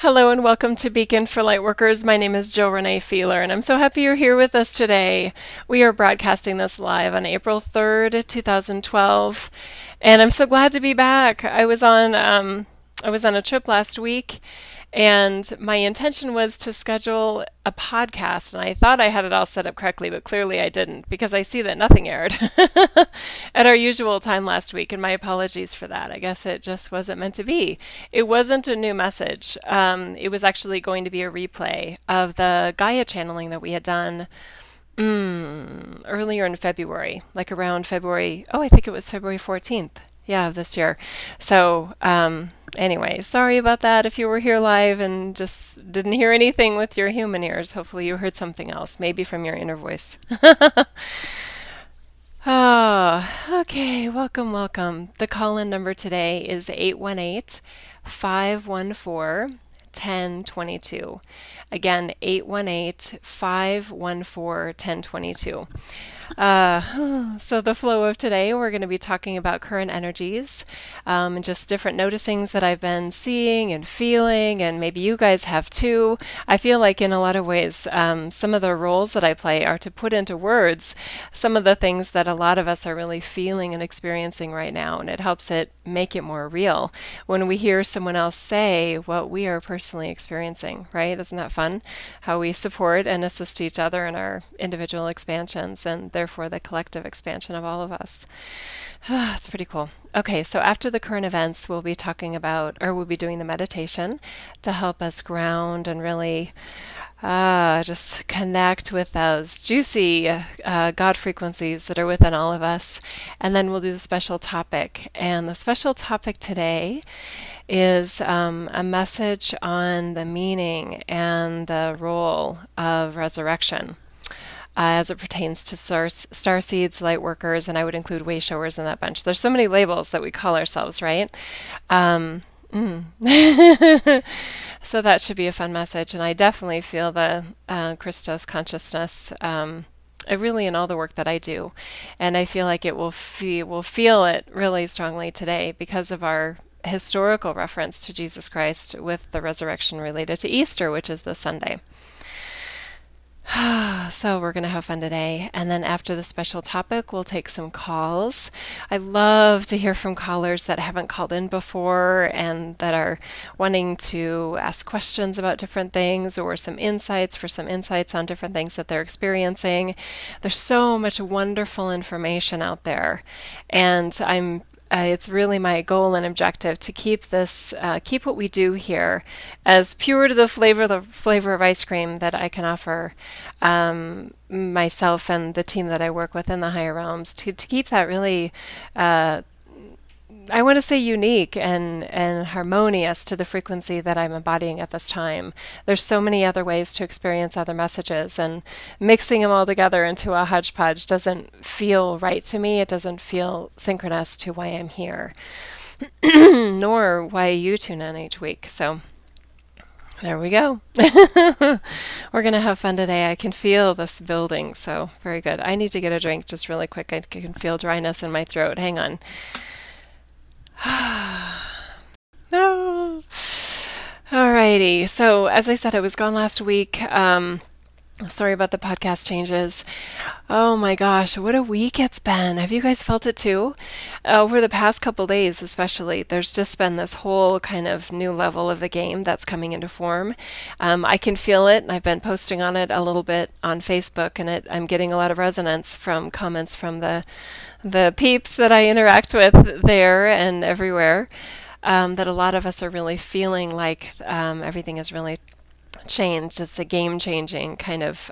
Hello and welcome to Beacon for Lightworkers. My name is Renee, and I'm so happy you're here with us today. We are broadcasting this live on April 3rd, 2012, and I'm so glad to be back. I was on a trip last week, and my intention was to schedule a podcast, and I thought I had it all set up correctly, but clearly I didn't because I see that nothing aired at our usual time last week, and my apologies for that. I guess it just wasn't meant to be. It wasn't a new message. It was actually going to be a replay of the Gaia channeling that we had done earlier in February, like around February, I think it was February 14th. Yeah, of this year. So, anyway, sorry about that if you were here live and just didn't hear anything with your human ears. Hopefully you heard something else, maybe from your inner voice. Okay, welcome, welcome. The call-in number today is 818-514-1022. Again, 818-514-1022. So the flow of today, we're going to be talking about current energies, and just different noticings that I've been seeing and feeling, and maybe you guys have too. I feel like in a lot of ways, some of the roles that I play are to put into words some of the things that a lot of us are really feeling and experiencing right now, and it helps it make it more real when we hear someone else say what we are personally experiencing, right? Isn't that fun? How we support and assist each other in our individual expansions and therefore the collective expansion of all of us. It's pretty cool. Okay, so after the current events, we'll be talking about, or we'll be doing the meditation to help us ground and really just connect with those juicy God frequencies that are within all of us. And then we'll do the special topic. And the special topic today is a message on the meaning and the role of resurrection as it pertains to starseeds, lightworkers, and I would include way showers in that bunch. There's so many labels that we call ourselves, right? So that should be a fun message, and I definitely feel the Christos consciousness really in all the work that I do, and I feel like we'll feel it really strongly today because of our historical reference to Jesus Christ with the resurrection related to Easter, which is this Sunday. So we're going to have fun today. And then after the special topic, we'll take some calls. I love to hear from callers that haven't called in before and that are wanting to ask questions about different things or some insights on different things that they're experiencing. There's so much wonderful information out there. And it's really my goal and objective to keep what we do here as pure to the flavor of ice cream that I can offer myself and the team that I work with in the higher realms to keep that really, I want to say unique and harmonious to the frequency that I'm embodying at this time. There's so many other ways to experience other messages, and mixing them all together into a hodgepodge doesn't feel right to me. It doesn't feel synchronous to why I'm here, nor why you tune in each week. So there we go. We're going to have fun today. I can feel this building, so very good. I need to get a drink just really quick. I can feel dryness in my throat. Hang on. No. Alrighty. So as I said, I was gone last week. Sorry about the podcast changes. Oh my gosh, what a week it's been. Have you guys felt it too? Over the past couple days especially, there's just been this whole kind of new level of the game that's coming into form. I can feel it, and I've been posting on it a little bit on Facebook, and I'm getting a lot of resonance from comments from the peeps that I interact with there and everywhere, that a lot of us are really feeling like everything is really changed. It's a game-changing kind of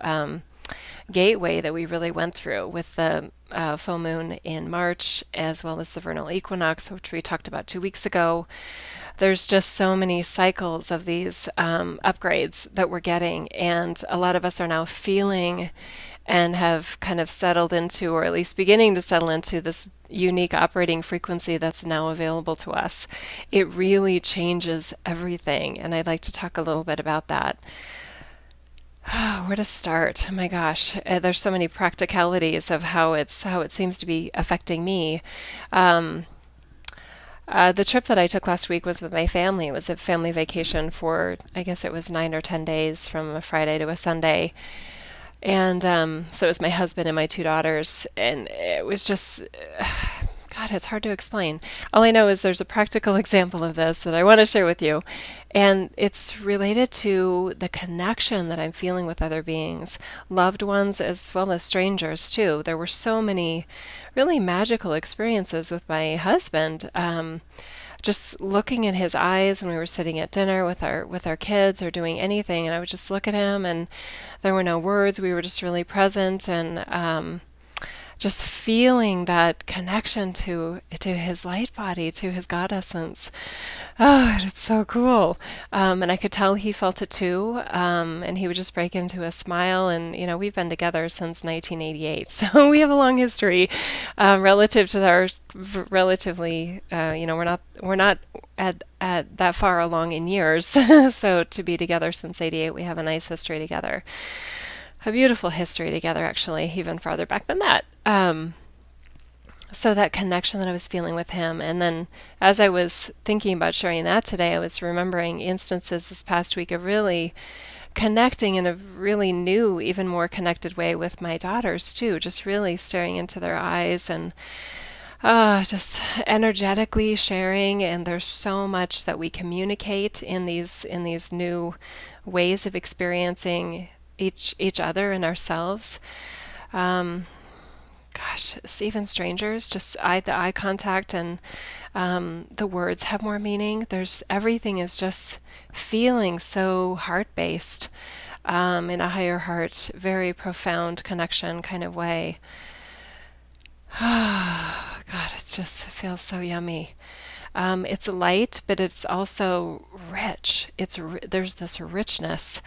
gateway that we really went through with the full moon in March, as well as the vernal equinox, which we talked about 2 weeks ago. There's just so many cycles of these upgrades that we're getting, and a lot of us are now feeling and have kind of settled into, or at least beginning to settle into, this unique operating frequency that's now available to us. It really changes everything, and I'd like to talk a little bit about that. Where to start? Oh my gosh, there's so many practicalities of how it seems to be affecting me. The trip that I took last week was with my family. It was a family vacation for, I guess it was 9 or 10 days from a Friday to a Sunday. And so it was my husband and my two daughters. And it was just, God, it's hard to explain. All I know is there's a practical example of this that I want to share with you. And it's related to the connection that I'm feeling with other beings, loved ones as well as strangers, too. There were so many really magical experiences with my husband. Just looking in his eyes when we were sitting at dinner with our kids or doing anything, and I would just look at him, and there were no words. We were just really present, and just feeling that connection to his light body, to his God essence. Oh, it's so cool. And I could tell he felt it too. And he would just break into a smile. And, we've been together since 1988. So we have a long history relative to our relatively, we're not at that far along in years. So to be together since 88, we have a nice history together. A beautiful history together, actually, even farther back than that. So that connection that I was feeling with him, and then as I was thinking about sharing that today, I was remembering instances this past week of really connecting in a really new, even more connected way with my daughters too, just really staring into their eyes and just energetically sharing. And there's so much that we communicate in these new ways of experiencing each other and ourselves. Gosh, even strangers, just the eye contact and the words have more meaning. Everything is just feeling so heart-based, in a higher heart, very profound connection kind of way. God, it feels so yummy. It's light, but it's also rich. There's this richness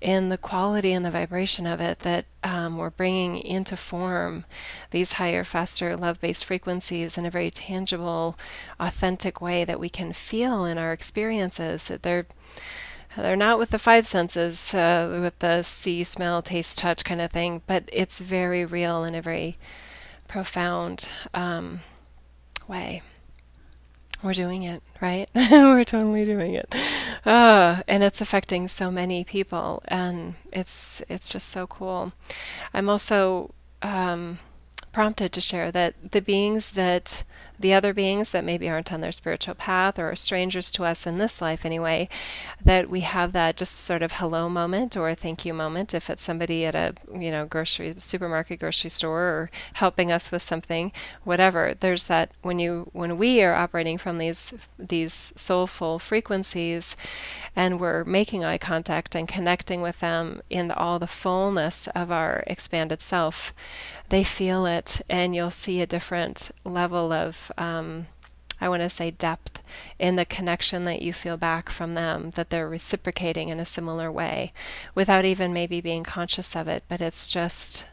in the quality and the vibration of it that we're bringing into form these higher, faster, love-based frequencies in a very tangible, authentic way that we can feel in our experiences. They're not with the five senses, with the see, smell, taste, touch kind of thing, but it's very real in a very profound way. We're doing it, right? We're totally doing it. And it's affecting so many people, and it's just so cool. I'm also prompted to share that the other beings that maybe aren't on their spiritual path or are strangers to us in this life anyway, that we have that just sort of hello moment or a thank you moment if it's somebody at a supermarket, grocery store, or helping us with something, whatever. There's that when we are operating from these soulful frequencies and we're making eye contact and connecting with them in all the fullness of our expanded self, they feel it, and you'll see a different level of, I want to say, depth in the connection that you feel back from them, that they're reciprocating in a similar way without even maybe being conscious of it. But it's just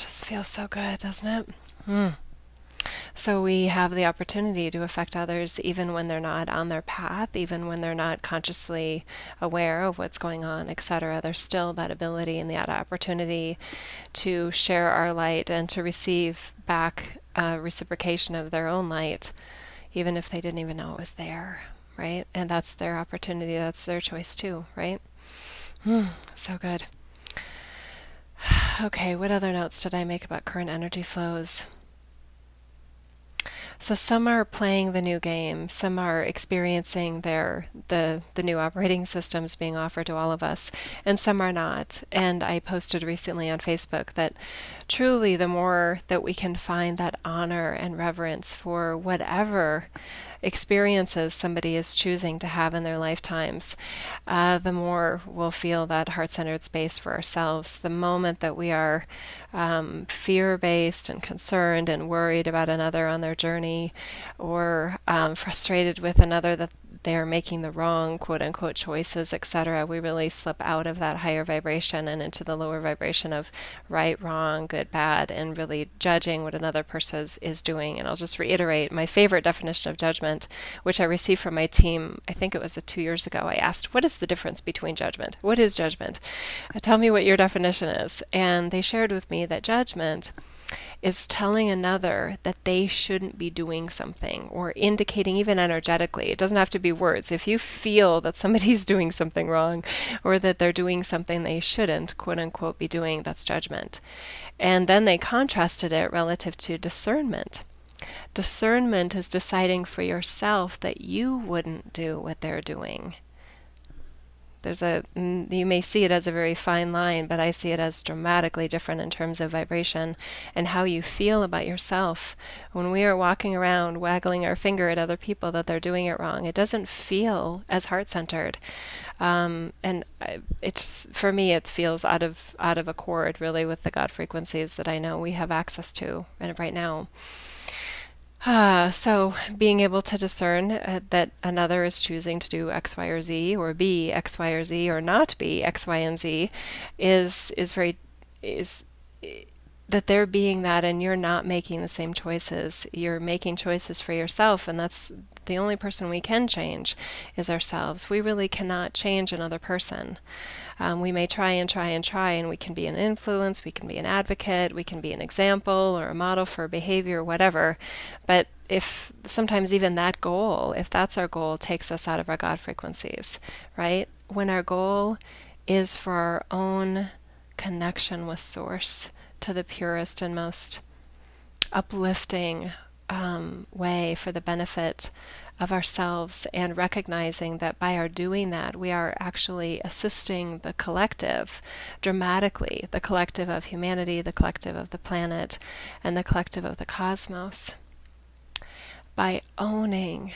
feels so good, doesn't it? So we have the opportunity to affect others even when they're not on their path, even when they're not consciously aware of what's going on, etc. There's still that ability and that opportunity to share our light and to receive back reciprocation of their own light, even if they didn't even know it was there, right? And that's their opportunity. That's their choice too, right? So good. Okay, what other notes did I make about current energy flows? So some are playing the new game, some are experiencing the new operating systems being offered to all of us, and some are not. And I posted recently on Facebook that truly the more that we can find that honor and reverence for whatever experiences somebody is choosing to have in their lifetimes, the more we'll feel that heart-centered space for ourselves. The moment that we are fear-based and concerned and worried about another on their journey, or frustrated with another that they're making the wrong quote-unquote choices, etc., we really slip out of that higher vibration and into the lower vibration of right, wrong, good, bad, and really judging what another person is doing. And I'll just reiterate my favorite definition of judgment, which I received from my team, I think it was 2 years ago. I asked, what is the difference between judgment? What is judgment? Tell me what your definition is. And they shared with me that judgment is telling another that they shouldn't be doing something, or indicating even energetically. It doesn't have to be words. If you feel that somebody's doing something wrong, or that they're doing something they shouldn't, quote unquote, be doing, that's judgment. And then they contrasted it relative to discernment. Discernment is deciding for yourself that you wouldn't do what they're doing. You may see it as a very fine line, but I see it as dramatically different in terms of vibration and how you feel about yourself. When we are walking around waggling our finger at other people that they're doing it wrong, it doesn't feel as heart-centered. It's, for me, it feels out of accord really with the God frequencies that I know we have access to right now. So being able to discern that another is choosing to do X, Y, or Z, or be X, Y, or Z, or not be X, Y, and Z, is that they're being that, and you're not making the same choices. You're making choices for yourself, and that's the only person we can change is ourselves. We really cannot change another person. We may try and try and try, and we can be an influence, we can be an advocate, we can be an example or a model for behavior, whatever. But if sometimes even that goal, if that's our goal, takes us out of our God frequencies, right? When our goal is for our own connection with Source, to the purest and most uplifting way for the benefit of ourselves, and recognizing that by our doing that, we are actually assisting the collective dramatically, the collective of humanity, the collective of the planet, and the collective of the cosmos. By owning,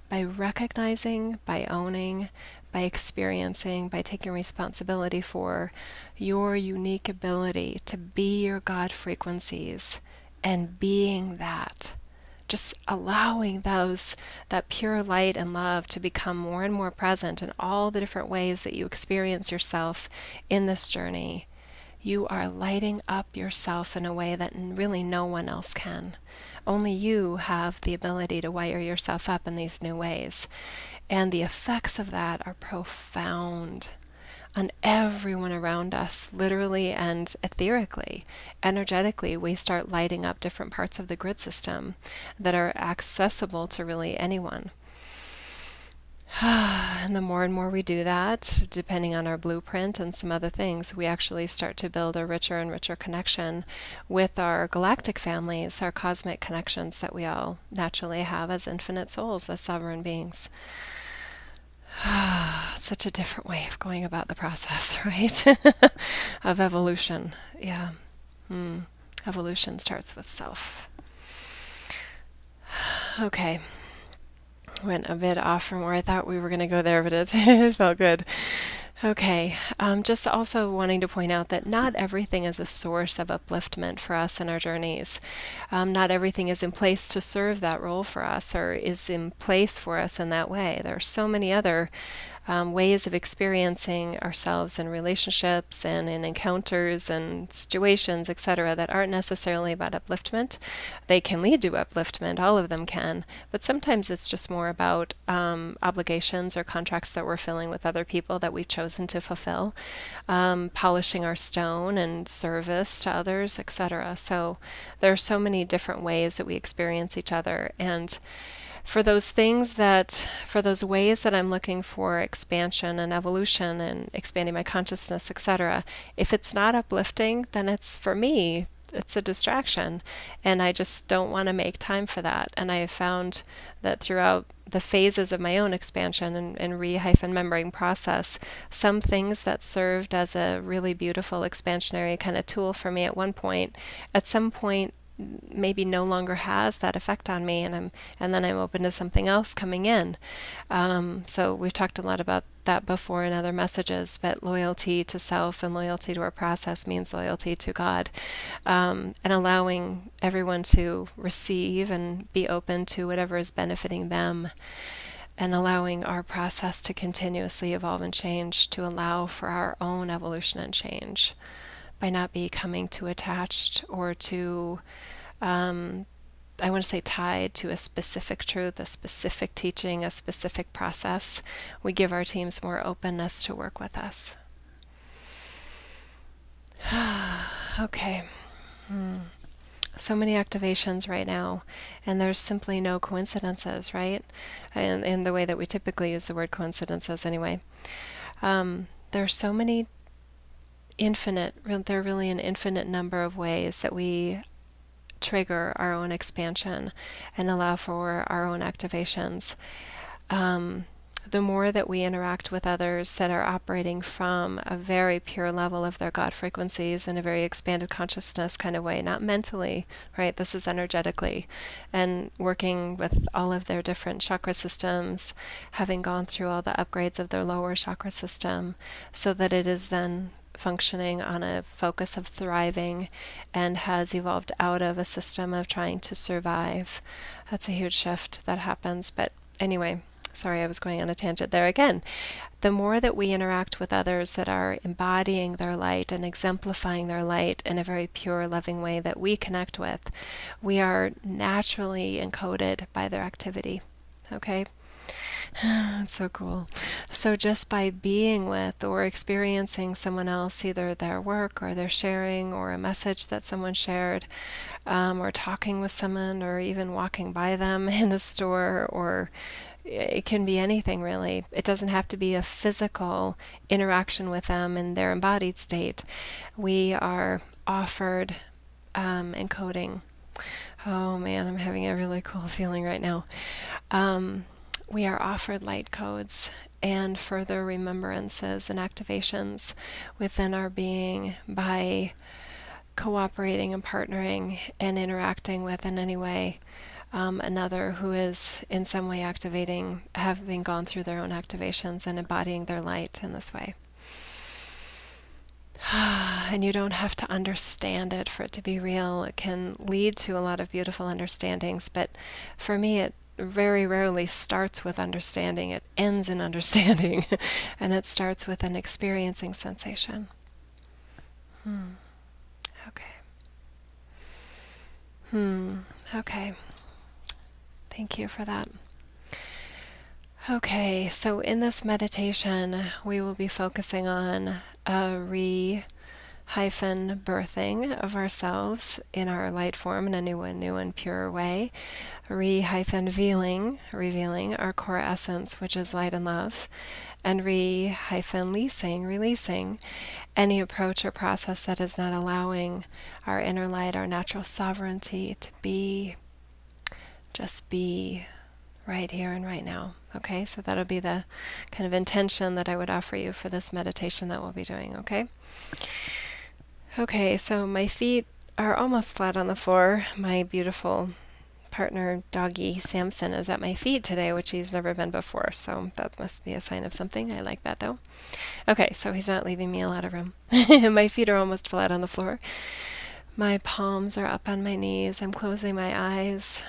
by recognizing, by owning, by experiencing, by taking responsibility for your unique ability to be your God frequencies, and being that, just allowing that pure light and love to become more and more present in all the different ways that you experience yourself in this journey, you are lighting up yourself in a way that really no one else can. Only you have the ability to wire yourself up in these new ways. And the effects of that are profound on everyone around us, literally and etherically. Energetically, we start lighting up different parts of the grid system that are accessible to really anyone. And the more and more we do that, depending on our blueprint and some other things, we actually start to build a richer and richer connection with our galactic families, our cosmic connections that we all naturally have as infinite souls, as sovereign beings. Such a different way of going about the process, right? Of evolution. Yeah. Evolution starts with self. Okay. Went a bit off from where I thought we were going to go there, but it felt good. Okay, just also wanting to point out that not everything is a source of upliftment for us in our journeys. Not everything is in place to serve that role for us, or is in place for us in that way. There are so many other ways of experiencing ourselves in relationships and in encounters and situations, etc., that aren't necessarily about upliftment. They can lead to upliftment, all of them can, but sometimes it's just more about obligations or contracts that we're filling with other people that we've chosen to fulfill, polishing our stone and service to others, etc. So there are so many different ways that we experience each other, and for those ways that I'm looking for expansion and evolution and expanding my consciousness, etc., if it's not uplifting, then for me, it's a distraction, and I just don't want to make time for that. And I have found that throughout the phases of my own expansion and re-membrane process, some things that served as a really beautiful expansionary kind of tool for me at one point, at some point maybe no longer has that effect on me, and then I'm open to something else coming in. So we've talked a lot about that before in other messages, but loyalty to self and loyalty to our process means loyalty to God, and allowing everyone to receive and be open to whatever is benefiting them, and allowing our process to continuously evolve and change, to allow for our own evolution and change, by not becoming too attached or too, I want to say, tied to a specific truth, a specific teaching, a specific process. We give our teams more openness to work with us. Okay. so many activations right now, and there's simply no coincidences, right? And in the way that we typically use the word coincidences anyway. There are so many there are really an infinite number of ways that we trigger our own expansion and allow for our own activations. The more that we interact with others that are operating from a very pure level of their God frequencies in a very expanded consciousness kind of way, not mentally, right? This is energetically, and working with all of their different chakra systems, having gone through all the upgrades of their lower chakra system, so that it is then functioning on a focus of thriving and has evolved out of a system of trying to survive. That's a huge shift that happens. But anyway, sorry, I was going on a tangent there again. The more that we interact with others that are embodying their light and exemplifying their light in a very pure, loving way that we connect with, we are naturally encoded by their activity. Okay? It's so cool. So just by being with or experiencing someone else, either their work or their sharing or a message that someone shared, or talking with someone, or even walking by them in a store, or it can be anything really. It doesn't have to be a physical interaction with them in their embodied state. We are offered encoding. Oh man, I'm having a really cool feeling right now. We are offered light codes and further remembrances and activations within our being by cooperating and partnering and interacting with in any way another who is in some way activating, having gone through their own activations and embodying their light in this way. And you don't have to understand it for it to be real. It can lead to a lot of beautiful understandings, but for me it very rarely starts with understanding. It ends in understanding, and it starts with an experiencing sensation. Okay. Okay. Thank you for that. Okay, so in this meditation, we will be focusing on a re-birthing of ourselves in our light form in a new and pure way. Revealing our core essence, which is light and love, and releasing any approach or process that is not allowing our inner light, our natural sovereignty to just be right here and right now. Okay, so that'll be the kind of intention that I would offer you for this meditation that we'll be doing, okay? Okay, so my feet are almost flat on the floor. My beautiful partner, doggy Samson, is at my feet today, which he's never been before, so that must be a sign of something. I like that, though. Okay, so he's not leaving me a lot of room. My feet are almost flat on the floor. My palms are up on my knees. I'm closing my eyes.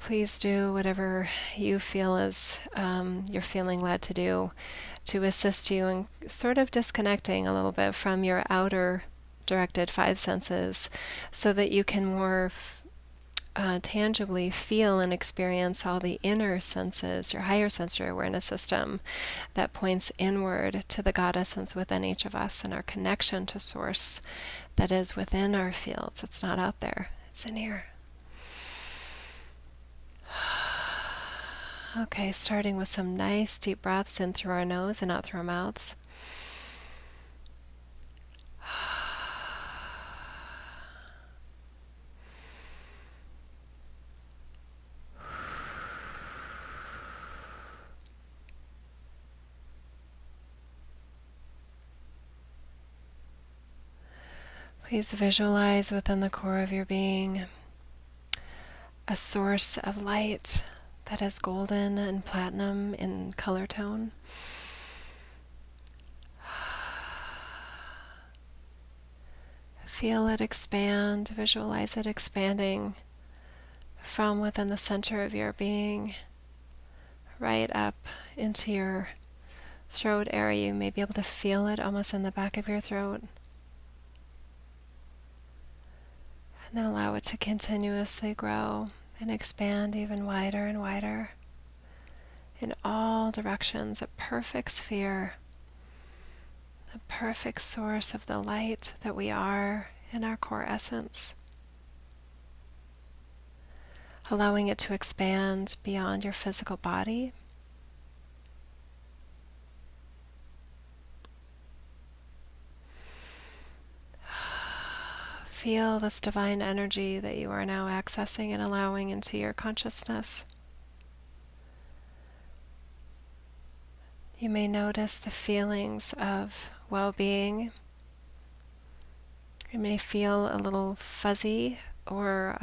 Please do whatever you feel is you're feeling led to do to assist you in sort of disconnecting a little bit from your outer directed five senses so that you can more tangibly feel and experience all the inner senses, your higher sensory awareness system that points inward to the God essence within each of us and our connection to source that is within our fields. It's not out there, it's in here. Okay, starting with some nice deep breaths in through our nose and out through our mouths. Please visualize within the core of your being a source of light that is golden and platinum in color tone. Feel it expand, visualize it expanding from within the center of your being, right up into your throat area. You may be able to feel it almost in the back of your throat. And then allow it to continuously grow and expand even wider and wider in all directions, a perfect sphere the perfect source of the light that we are in our core essence, allowing it to expand beyond your physical body. Feel this divine energy that you are now accessing and allowing into your consciousness. You may notice the feelings of well-being. You may feel a little fuzzy or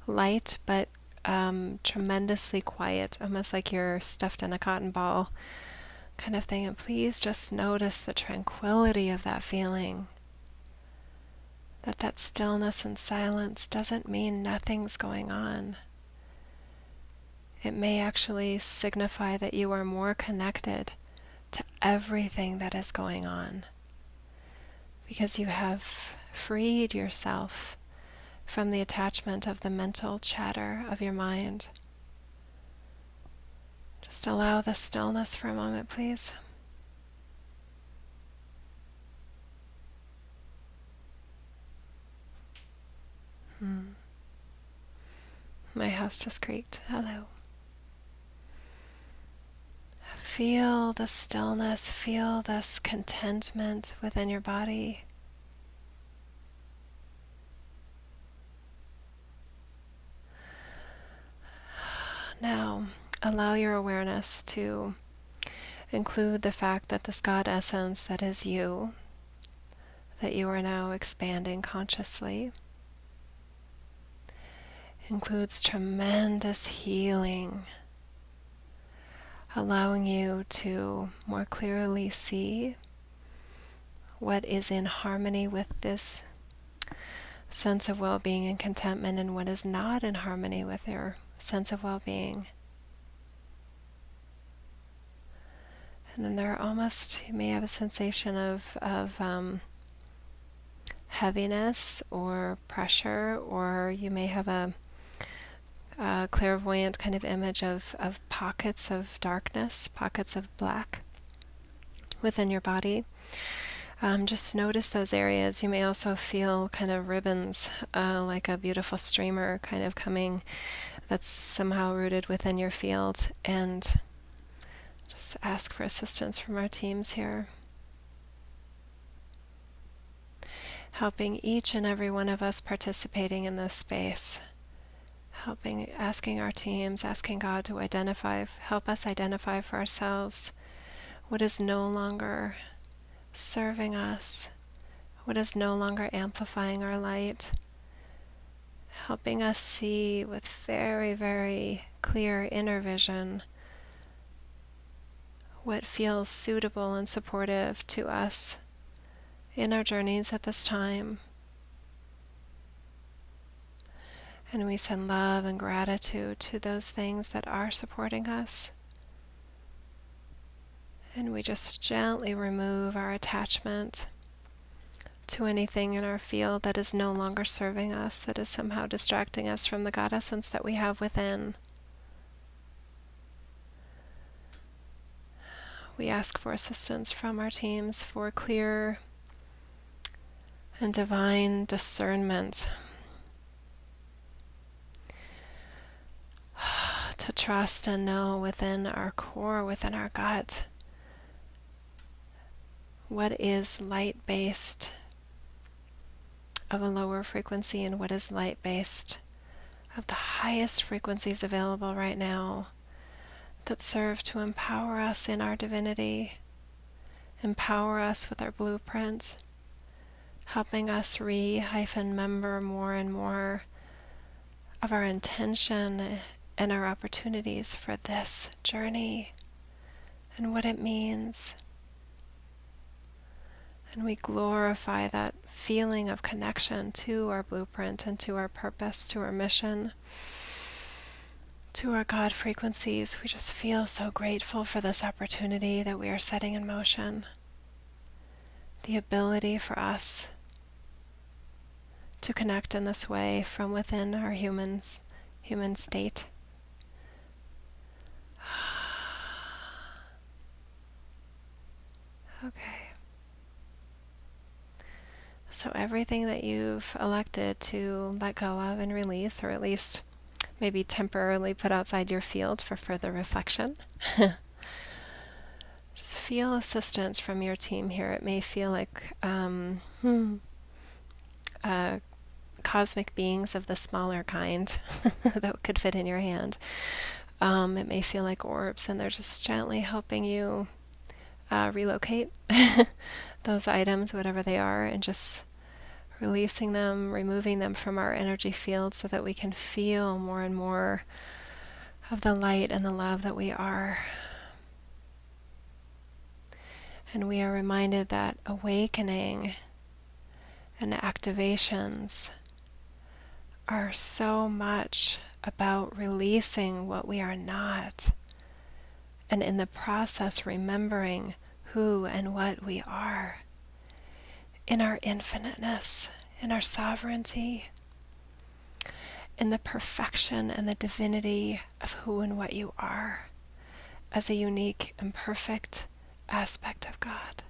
light, but tremendously quiet, almost like you're stuffed in a cotton ball kind of thing. And please just notice the tranquility of that feeling. That stillness and silence doesn't mean nothing's going on. It may actually signify that you are more connected to everything that is going on, because you have freed yourself from the attachment of the mental chatter of your mind. Just allow the stillness for a moment, please. My house just creaked. Hello. Feel the stillness, feel this contentment within your body. Now, allow your awareness to include the fact that this God essence that is you, that you are now expanding consciously, includes tremendous healing, allowing you to more clearly see what is in harmony with this sense of well-being and contentment and what is not in harmony with your sense of well-being. And then there are almost, you may have a sensation of heaviness or pressure, or you may have a clairvoyant kind of image of pockets of darkness, pockets of black within your body. Just notice those areas. You may also feel kind of ribbons, like a beautiful streamer kind of coming that's somehow rooted within your field, and just ask for assistance from our teams here, helping each and every one of us participating in this space. Asking our teams, asking God to help us identify for ourselves what is no longer serving us, what is no longer amplifying our light, helping us see with very, very clear inner vision what feels suitable and supportive to us in our journeys at this time. And we send love and gratitude to those things that are supporting us. And we just gently remove our attachment to anything in our field that is no longer serving us, that is somehow distracting us from the God essence that we have within. We ask for assistance from our teams for clear and divine discernment, to trust and know within our core, within our gut, what is light-based of a lower frequency and what is light-based of the highest frequencies available right now, that serve to empower us in our divinity, empower us with our blueprint, helping us remember more and more of our intention and our opportunities for this journey and what it means. And we glorify that feeling of connection to our blueprint and to our purpose, to our mission, to our God frequencies. We just feel so grateful for this opportunity that we are setting in motion. The ability for us to connect in this way from within our human state. Okay. So everything that you've elected to let go of and release, or at least maybe temporarily put outside your field for further reflection. Just feel assistance from your team here. It may feel like cosmic beings of the smaller kind that could fit in your hand. It may feel like orbs, and they're just gently helping you relocate those items, whatever they are, and just releasing them, removing them from our energy field so that we can feel more and more of the light and the love that we are. And we are reminded that awakening and activations are so much about releasing what we are not, and in the process remembering who and what we are in our infiniteness, in our sovereignty, in the perfection and the divinity of who and what you are as a unique and perfect aspect of God.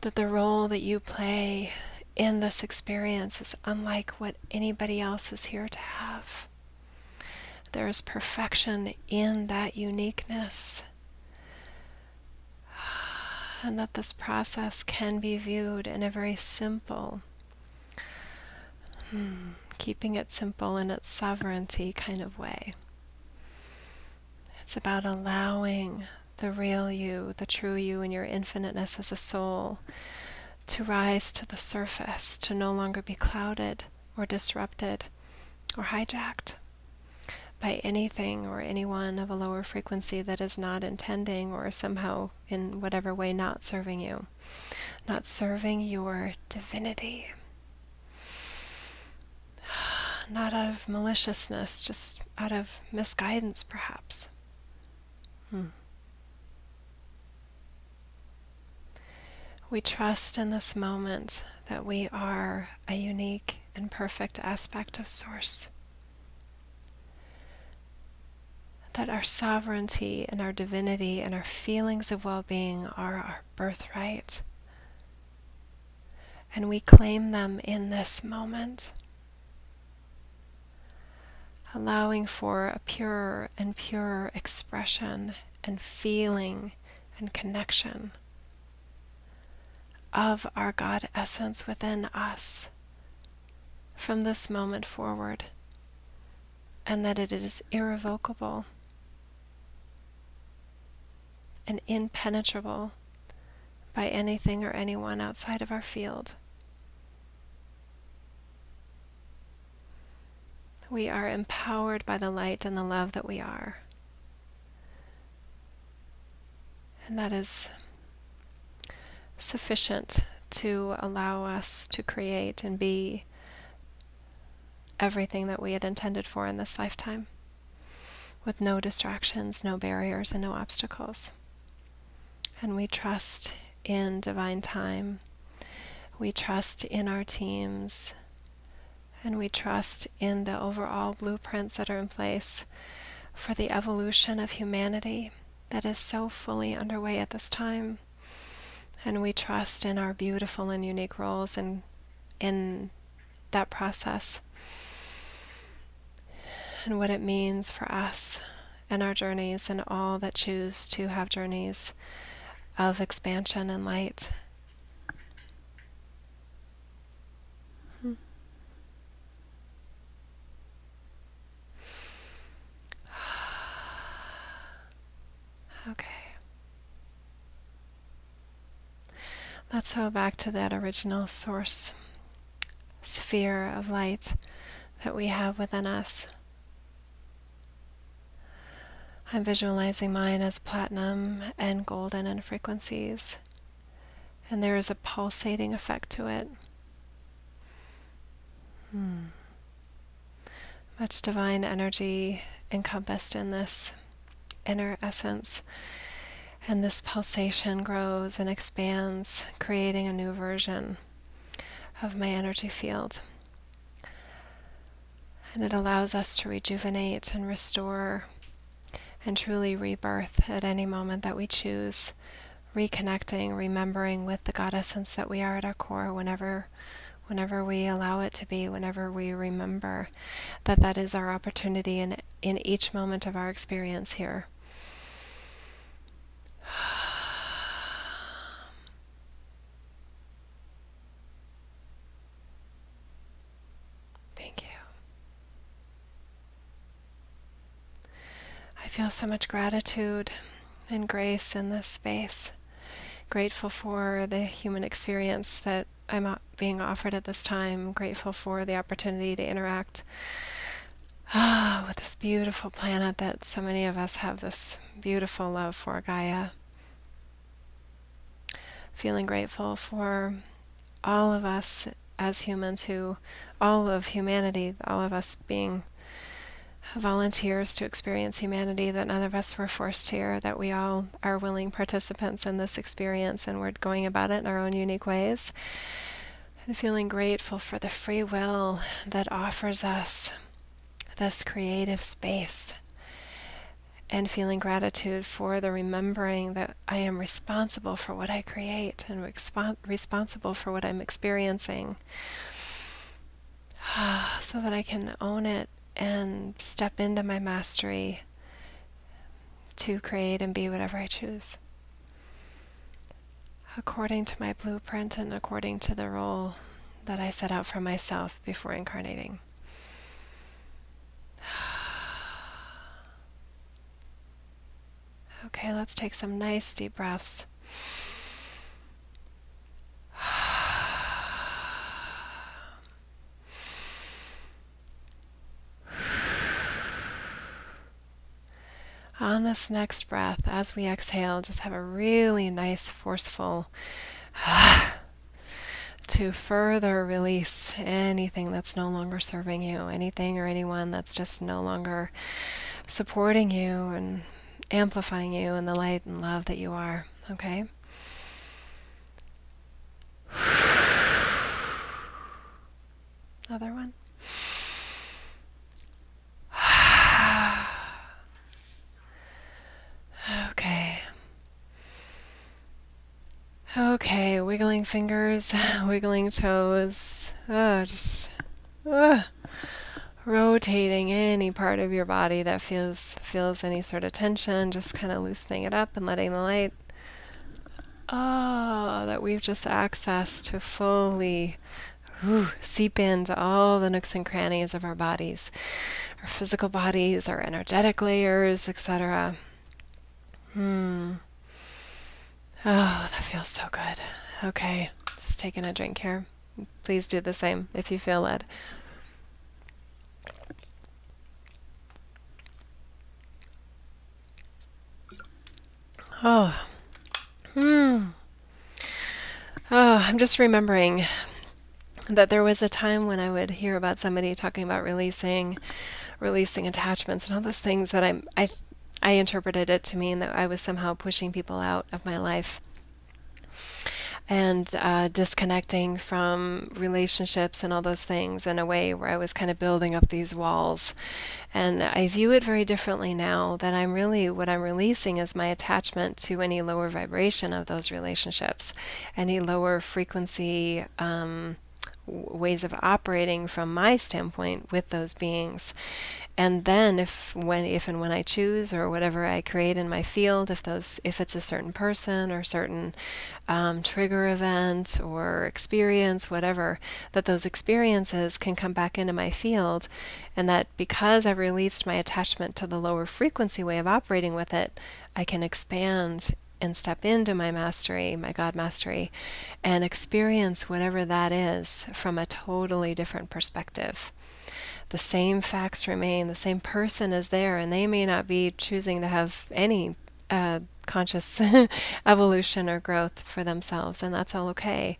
That the role that you play in this experience is unlike what anybody else is here to have. There is perfection in that uniqueness. And that this process can be viewed in a very simple, keeping it simple in its sovereignty kind of way. It's about allowing the real you, the true you, and your infiniteness as a soul to rise to the surface, to no longer be clouded or disrupted or hijacked by anything or anyone of a lower frequency that is not intending or somehow in whatever way not serving you, not serving your divinity. Not out of maliciousness, just out of misguidance perhaps. We trust in this moment that we are a unique and perfect aspect of Source. That our sovereignty and our divinity and our feelings of well-being are our birthright. And we claim them in this moment, allowing for a purer and purer expression and feeling and connection of our God essence within us from this moment forward, and that it is irrevocable and impenetrable by anything or anyone outside of our field. We are empowered by the light and the love that we are. And that is sufficient to allow us to create and be everything that we had intended for in this lifetime, with no distractions, no barriers, and no obstacles. And we trust in divine time. We trust in our teams. And we trust in the overall blueprints that are in place for the evolution of humanity that is so fully underway at this time. And we trust in our beautiful and unique roles in that process, and what it means for us and our journeys and all that choose to have journeys of expansion and light. Okay. Let's go back to that original source sphere of light that we have within us. I'm visualizing mine as platinum and golden in frequencies, and there is a pulsating effect to it. Much divine energy encompassed in this inner essence, and this pulsation grows and expands, creating a new version of my energy field. And it allows us to rejuvenate and restore and truly rebirth at any moment that we choose, reconnecting, remembering with the God essence that we are at our core whenever we allow it to be, whenever we remember that that is our opportunity in each moment of our experience here. Thank you. I feel so much gratitude and grace in this space. Grateful for the human experience that I'm being offered at this time. Grateful for the opportunity to interact with this beautiful planet that so many of us have this beautiful love for, Gaia. Feeling grateful for all of us as humans all of humanity, all of us being volunteers to experience humanity, that none of us were forced here, that we all are willing participants in this experience and we're going about it in our own unique ways. And feeling grateful for the free will that offers us this creative space. And feeling gratitude for the remembering that I am responsible for what I create and responsible for what I'm experiencing, so that I can own it and step into my mastery to create and be whatever I choose, according to my blueprint and according to the role that I set out for myself before incarnating. Okay, let's take some nice deep breaths. On this next breath, as we exhale, just have a really nice, forceful to further release anything that's no longer serving you, anything or anyone that's just no longer supporting you and amplifying you in the light and love that you are. Okay? Another one. Okay. Okay, wiggling fingers, wiggling toes, just rotating any part of your body that feels any sort of tension, just kind of loosening it up and letting the light that we've just accessed to fully seep into all the nooks and crannies of our bodies, our physical bodies, our energetic layers, etc. Oh, that feels so good. Okay, just taking a drink here. Please do the same if you feel led. Oh. I'm just remembering that there was a time when I would hear about somebody talking about releasing attachments and all those things that I interpreted it to mean that I was somehow pushing people out of my life and disconnecting from relationships and all those things in a way where I was kind of building up these walls. And I view it very differently now, that what I'm releasing is my attachment to any lower vibration of those relationships, any lower frequency ways of operating from my standpoint with those beings. And then if and when I choose, or whatever I create in my field, if it's a certain person or certain trigger event or experience, whatever, that those experiences can come back into my field, and that because I've released my attachment to the lower frequency way of operating with it, I can expand and step into my mastery, my God mastery, and experience whatever that is from a totally different perspective. The same facts remain, the same person is there, and they may not be choosing to have any conscious evolution or growth for themselves, and that's all okay.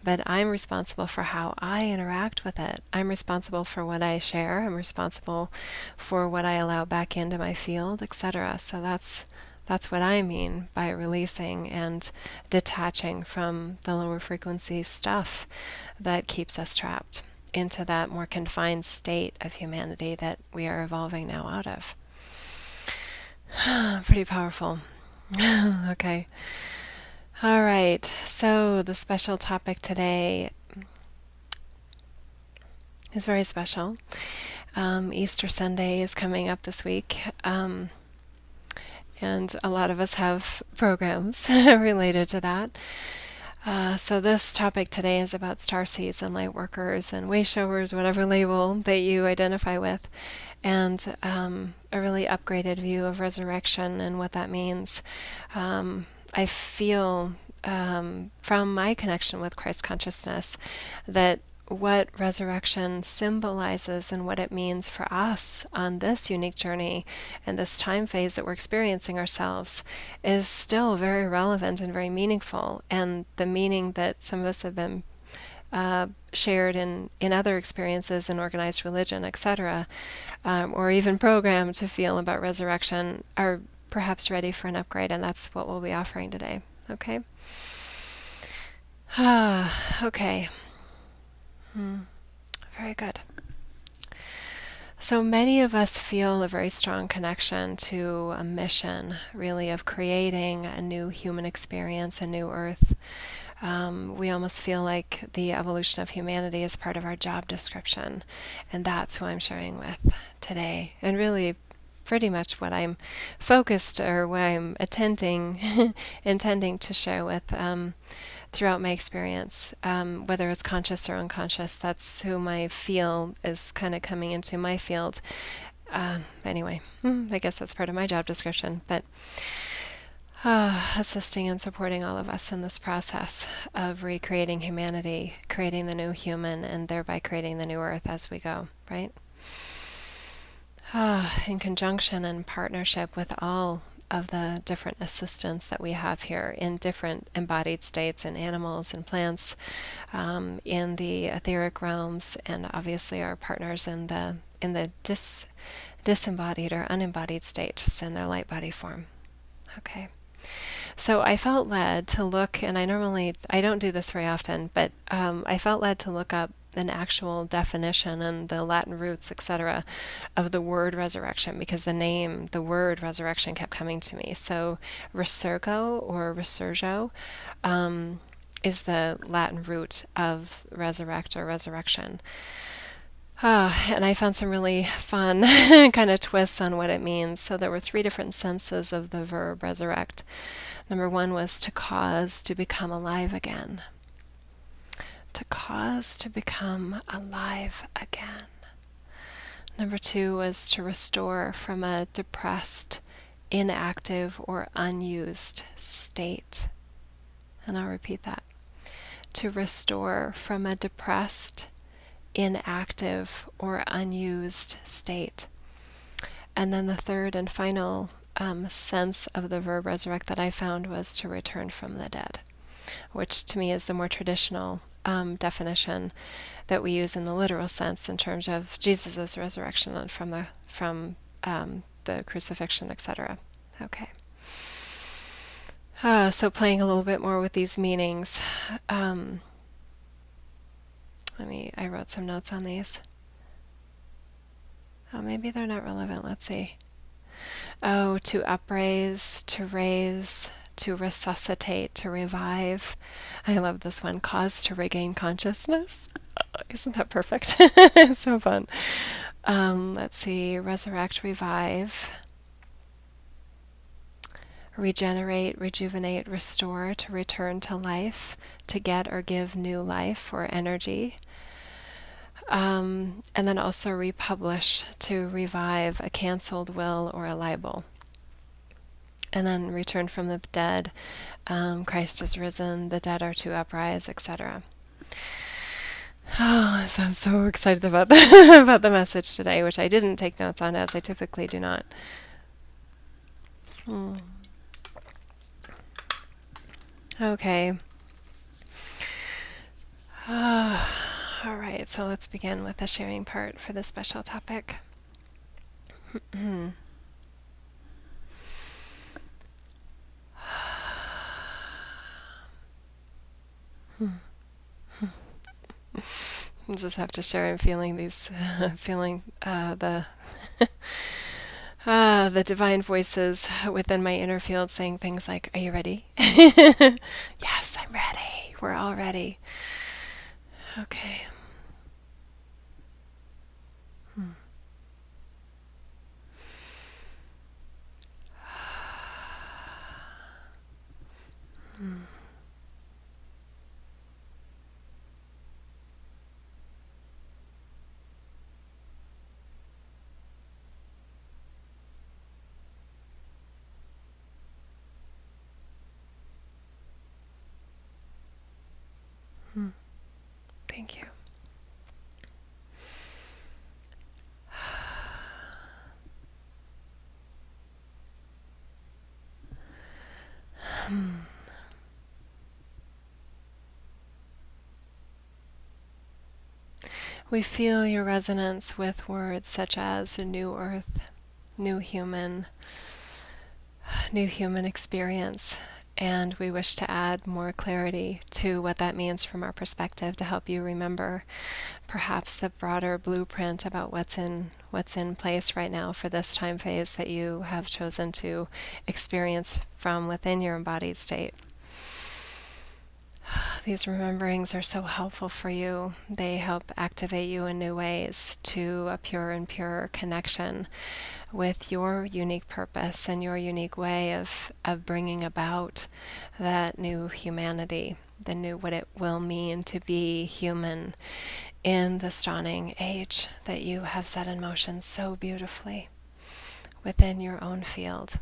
But I'm responsible for how I interact with it. I'm responsible for what I share. I'm responsible for what I allow back into my field, etc. So that's what I mean by releasing and detaching from the lower frequency stuff that keeps us trapped into that more confined state of humanity that we are evolving now out of. Pretty powerful. Okay. All right. So the special topic today is very special. Easter Sunday is coming up this week, and a lot of us have programs related to that. So this topic today is about starseeds and lightworkers and way showers, whatever label that you identify with, and a really upgraded view of resurrection and what that means. I feel from my connection with Christ consciousness that what resurrection symbolizes and what it means for us on this unique journey and this time phase that we're experiencing ourselves is still very relevant and very meaningful. And the meaning that some of us have been shared in other experiences in organized religion, etc., or even programmed to feel about resurrection are perhaps ready for an upgrade, and that's what we'll be offering today. Okay? Okay. Very good. So many of us feel a very strong connection to a mission, really, of creating a new human experience, a new earth. We almost feel like the evolution of humanity is part of our job description, and that's who I'm sharing with today. And really, pretty much what I'm focused or what I'm intending to share with throughout my experience, whether it's conscious or unconscious. That's whom I feel is kind of coming into my field. Anyway, I guess that's part of my job description, but assisting and supporting all of us in this process of recreating humanity, creating the new human, and thereby creating the new earth as we go, right? In conjunction and partnership with all of the different assistants that we have here in different embodied states in animals and plants, in the etheric realms, and obviously our partners in the disembodied or unembodied states in their light body form. Okay. So I felt led to look, and I don't do this very often, but I felt led to look up an actual definition and the Latin roots, etc., of the word resurrection, because the word resurrection kept coming to me. So resurgo or resurgo is the Latin root of resurrect or resurrection. And I found some really fun kind of twists on what it means. So there were 3 different senses of the verb resurrect. Number 1 was to cause to become alive again. To cause to become alive again. Number 2 was to restore from a depressed, inactive, or unused state. And I'll repeat that. To restore from a depressed, inactive, or unused state. And then the 3rd and final sense of the verb resurrect that I found was to return from the dead, which to me is the more traditional definition that we use in the literal sense in terms of Jesus' resurrection and from the crucifixion, etc. Okay. So playing a little bit more with these meanings. I wrote some notes on these. Oh, maybe they're not relevant. Let's see. Oh, to upraise, to raise, to resuscitate, to revive. I love this one. Cause to regain consciousness. Isn't that perfect? It's so fun. Let's see. Resurrect, revive. Regenerate, rejuvenate, restore, to return to life, to get or give new life or energy. And then also republish, to revive a canceled will or a libel. And then return from the dead, Christ is risen, the dead are to uprise, etc. Oh, so I'm so excited about about the message today, which I didn't take notes on, as I typically do not. Okay. All right, so let's begin with the sharing part for this special topic. I'll just have to share. I'm feeling these, feeling the The divine voices within my inner field saying things like, "Are you ready?" Yes, I'm ready. We're all ready. Okay. Hmm. Hmm. Hmm. Thank you. Hmm. We feel your resonance with words such as a new earth, new human, new human experience, and we wish to add more clarity to what that means from our perspective to help you remember perhaps the broader blueprint about what's in place right now for this time phase that you have chosen to experience from within your embodied state. These rememberings are so helpful for you. They help activate you in new ways to a pure and purer connection with your unique purpose and your unique way of bringing about that new humanity, the new what it will mean to be human in the dawning age that you have set in motion so beautifully within your own field.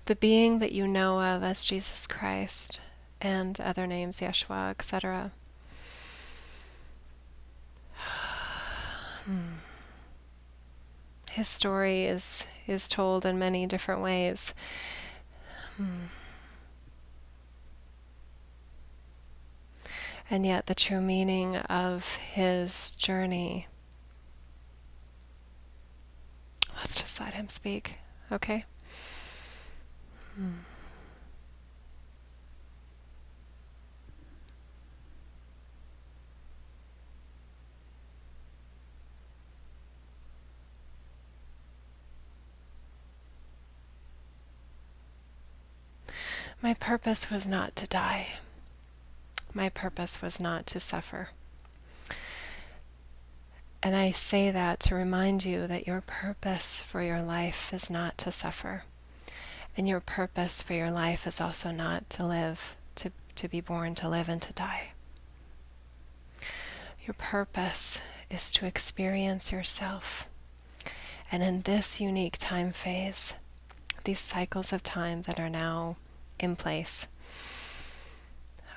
The being that you know of as Jesus Christ and other names, Yeshua, etc. His story is told in many different ways. And yet the true meaning of his journey, let's just let him speak, okay? My purpose was not to die. My purpose was not to suffer. And I say that to remind you that your purpose for your life is not to suffer. And your purpose for your life is also not to live, to be born, to live, and to die. Your purpose is to experience yourself. And in this unique time phase, these cycles of time that are now in place,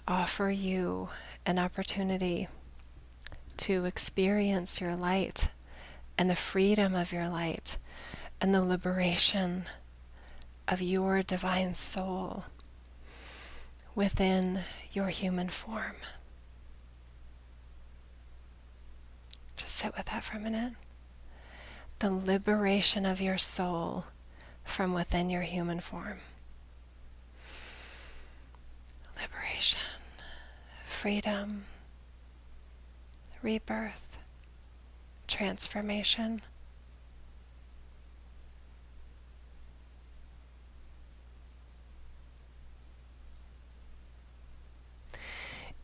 offer you an opportunity to experience your light and the freedom of your light and the liberation of your divine soul within your human form. Just sit with that for a minute. The liberation of your soul from within your human form. Liberation, freedom, rebirth, transformation.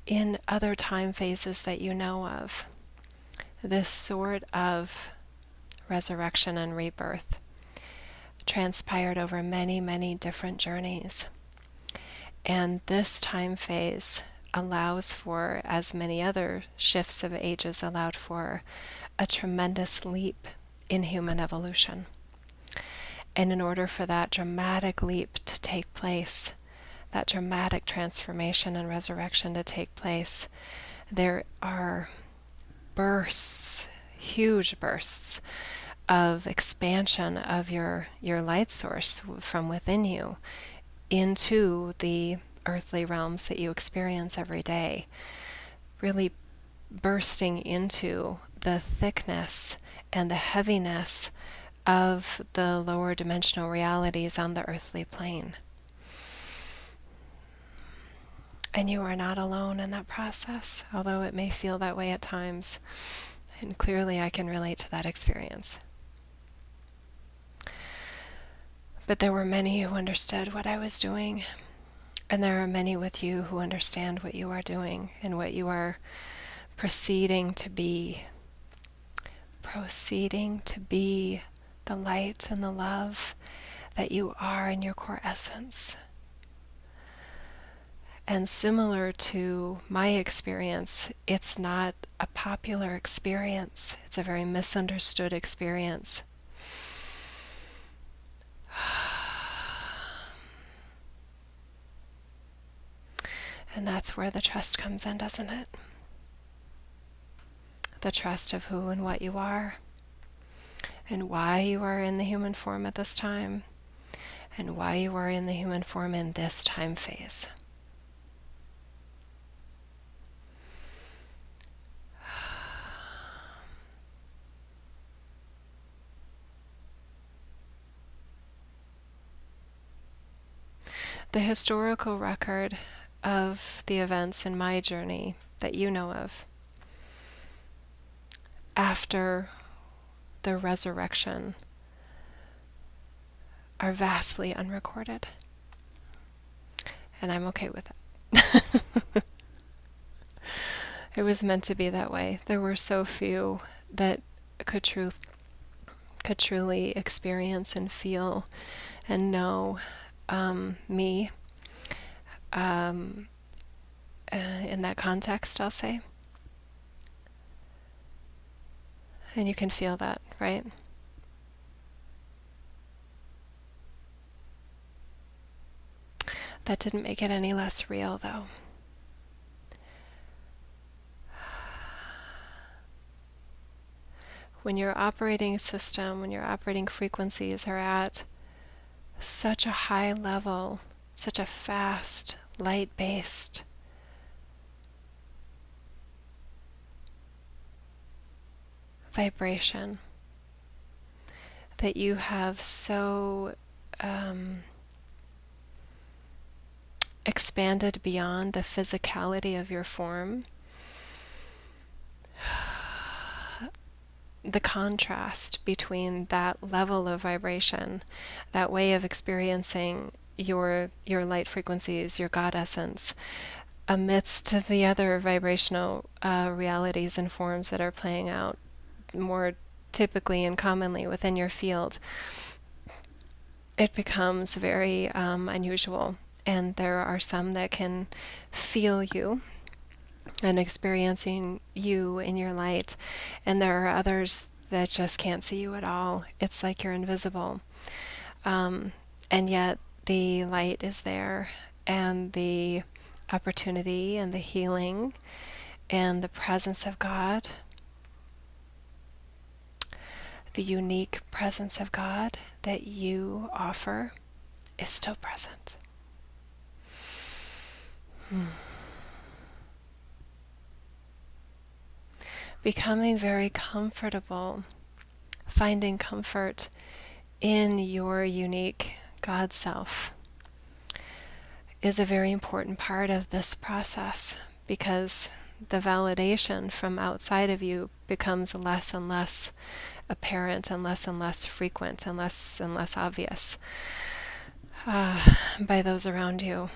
In other time phases that you know of, this sort of resurrection and rebirth transpired over many, many different journeys. And this time phase allows for, as many other shifts of ages allowed for, a tremendous leap in human evolution. And in order for that dramatic leap to take place, that dramatic transformation and resurrection to take place, there are bursts, huge bursts of expansion of your light source from within you into the earthly realms that you experience every day. Really bursting into the thickness and the heaviness of the lower dimensional realities on the earthly plane. And you are not alone in that process, although it may feel that way at times. And clearly I can relate to that experience. But there were many who understood what I was doing. And there are many with you who understand what you are doing and what you are proceeding to be. Proceeding to be the light and the love that you are in your core essence. And similar to my experience, it's not a popular experience. It's a very misunderstood experience. And that's where the trust comes in, doesn't it? The trust of who and what you are, and why you are in the human form at this time, and why you are in the human form in this time phase. The historical record of the events in my journey that you know of after the resurrection are vastly unrecorded. And I'm okay with it. It was meant to be that way. There were so few that could truly experience and feel and know me in that context, I'll say. And you can feel that, right? That didn't make it any less real, though. When your operating system, when your operating frequencies are at such a high level, such a fast, light-based vibration, that you have so expanded beyond the physicality of your form, the contrast between that level of vibration, that way of experiencing your light frequencies, your God essence, amidst the other vibrational realities and forms that are playing out more typically and commonly within your field, it becomes very unusual. And there are some that can feel you and experiencing you in your light, and there are others that just can't see you at all. It's like you're invisible. And yet the light is there, and the opportunity and the healing and the presence of God, the unique presence of God that you offer, is still present. Becoming very comfortable, finding comfort in your unique God self is a very important part of this process, because the validation from outside of you becomes less and less apparent and less frequent and less obvious by those around you.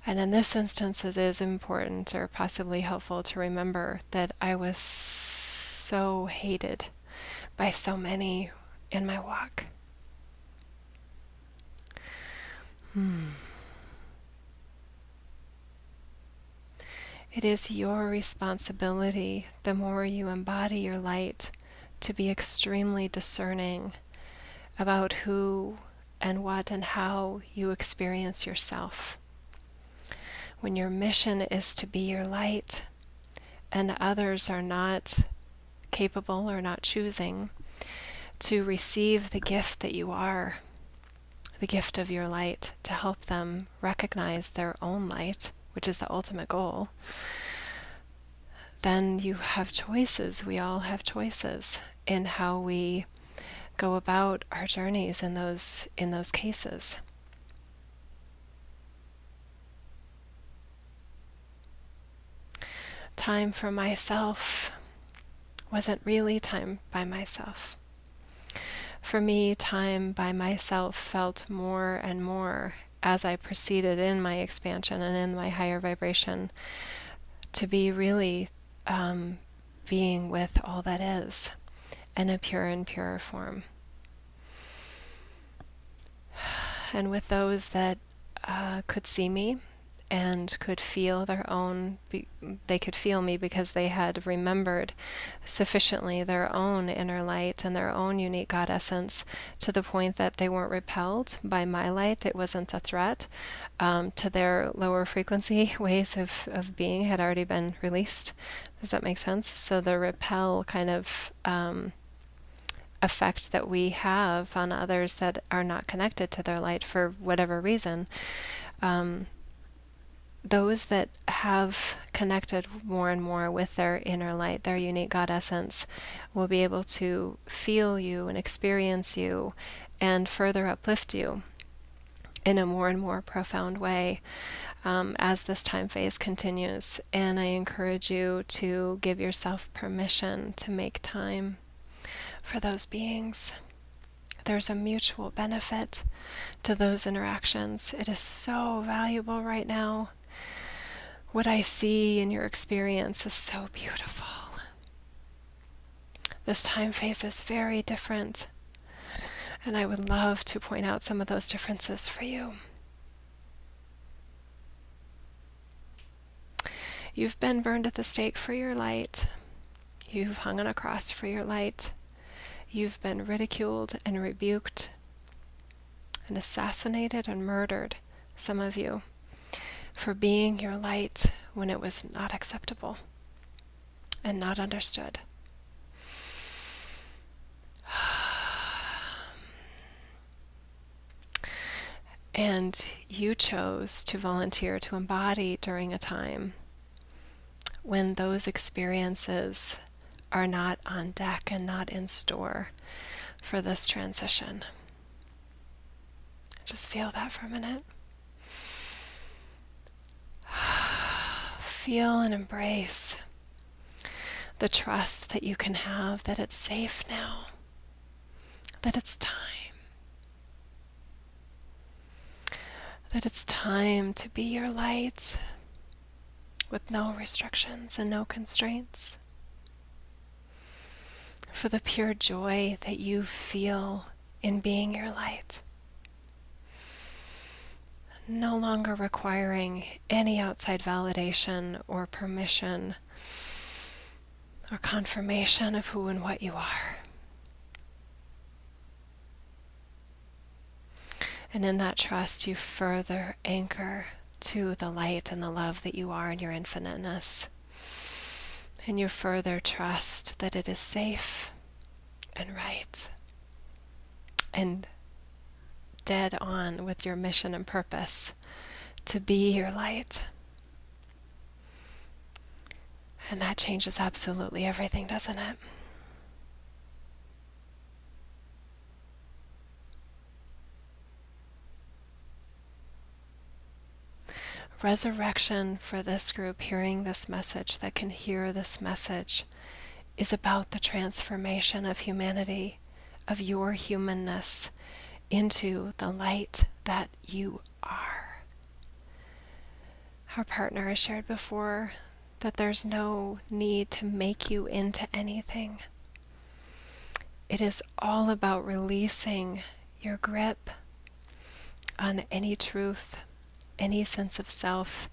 And in this instance, it is important or possibly helpful to remember that I was so hated by so many in my walk. It is your responsibility, the more you embody your light, to be extremely discerning about who and what and how you experience yourself. When your mission is to be your light, and others are not capable or not choosing to receive the gift that you are, the gift of your light, to help them recognize their own light, which is the ultimate goal, then you have choices. We all have choices in how we go about our journeys in those cases. Time for myself wasn't really time by myself. For me, time by myself felt more and more as I proceeded in my expansion and in my higher vibration to be really being with all that is in a pure and purer form. And with those that could see me and could feel their own, they could feel me because they had remembered sufficiently their own inner light and their own unique God essence to the point that they weren't repelled by my light. It wasn't a threat. To their lower frequency ways of being had already been released. Does that make sense? So the repel kind of effect that we have on others that are not connected to their light for whatever reason, those that have connected more and more with their inner light, their unique God essence, will be able to feel you and experience you and further uplift you in a more and more profound way as this time phase continues. And I encourage you to give yourself permission to make time for those beings. There's a mutual benefit to those interactions. It is so valuable right now. What I see in your experience is so beautiful. This time phase is very different, and I would love to point out some of those differences for you. You've been burned at the stake for your light. You've hung on a cross for your light. You've been ridiculed and rebuked and assassinated and murdered, some of you, for being your light when it was not acceptable and not understood. And you chose to volunteer to embody during a time when those experiences are not on deck and not in store for this transition. Just feel that for a minute. Feel and embrace the trust that you can have that it's safe now, that it's time. That it's time to be your light with no restrictions and no constraints. For the pure joy that you feel in being your light. No longer requiring any outside validation or permission or confirmation of who and what you are. And in that trust, you further anchor to the light and the love that you are in your infiniteness. And you further trust that it is safe and right and dead on with your mission and purpose to be your light. And that changes absolutely everything, doesn't it? Resurrection for this group, hearing this message, that can hear this message, is about the transformation of humanity, of your humanness, into the light that you are. Our partner has shared before that there's no need to make you into anything. It is all about releasing your grip on any truth, any sense of self,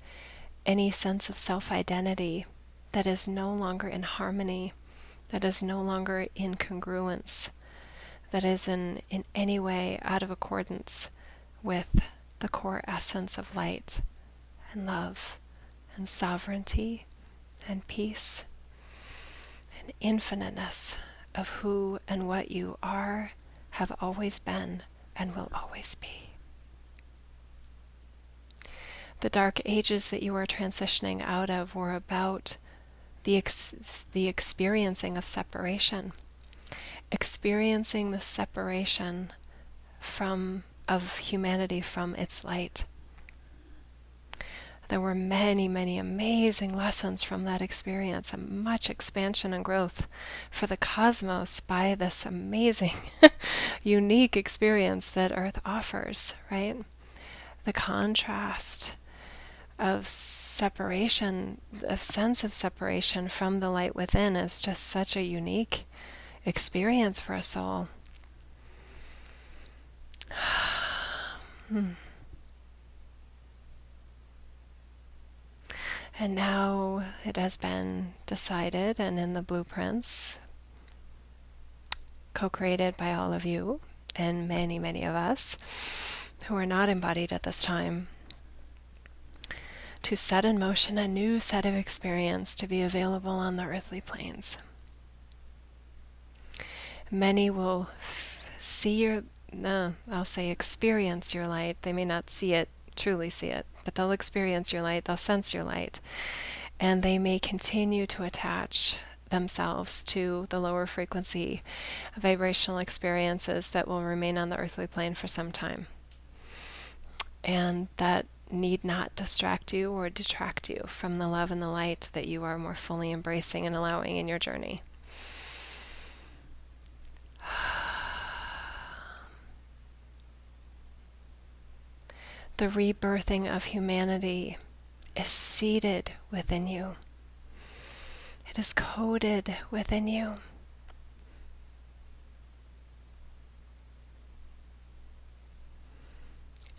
any sense of self-identity that is no longer in harmony, that is no longer in congruence, that is in any way out of accordance with the core essence of light and love and sovereignty and peace and infiniteness of who and what you are, have always been, and will always be. The dark ages that you are transitioning out of were about the experiencing of separation, experiencing the separation of humanity from its light. There were many, many amazing lessons from that experience, and much expansion and growth for the cosmos by this amazing, unique experience that Earth offers, right? The contrast of separation, of sense of separation from the light within is just such a unique experience for a soul. And now it has been decided, and in the blueprints, co-created by all of you and many, many of us who are not embodied at this time, to set in motion a new set of experience to be available on the earthly planes. Many will experience your light. They may not see it, truly see it, but they'll experience your light, they'll sense your light, and they may continue to attach themselves to the lower frequency vibrational experiences that will remain on the earthly plane for some time. And that need not distract you or detract you from the love and the light that you are more fully embracing and allowing in your journey. The rebirthing of humanity is seated within you. It is coded within you.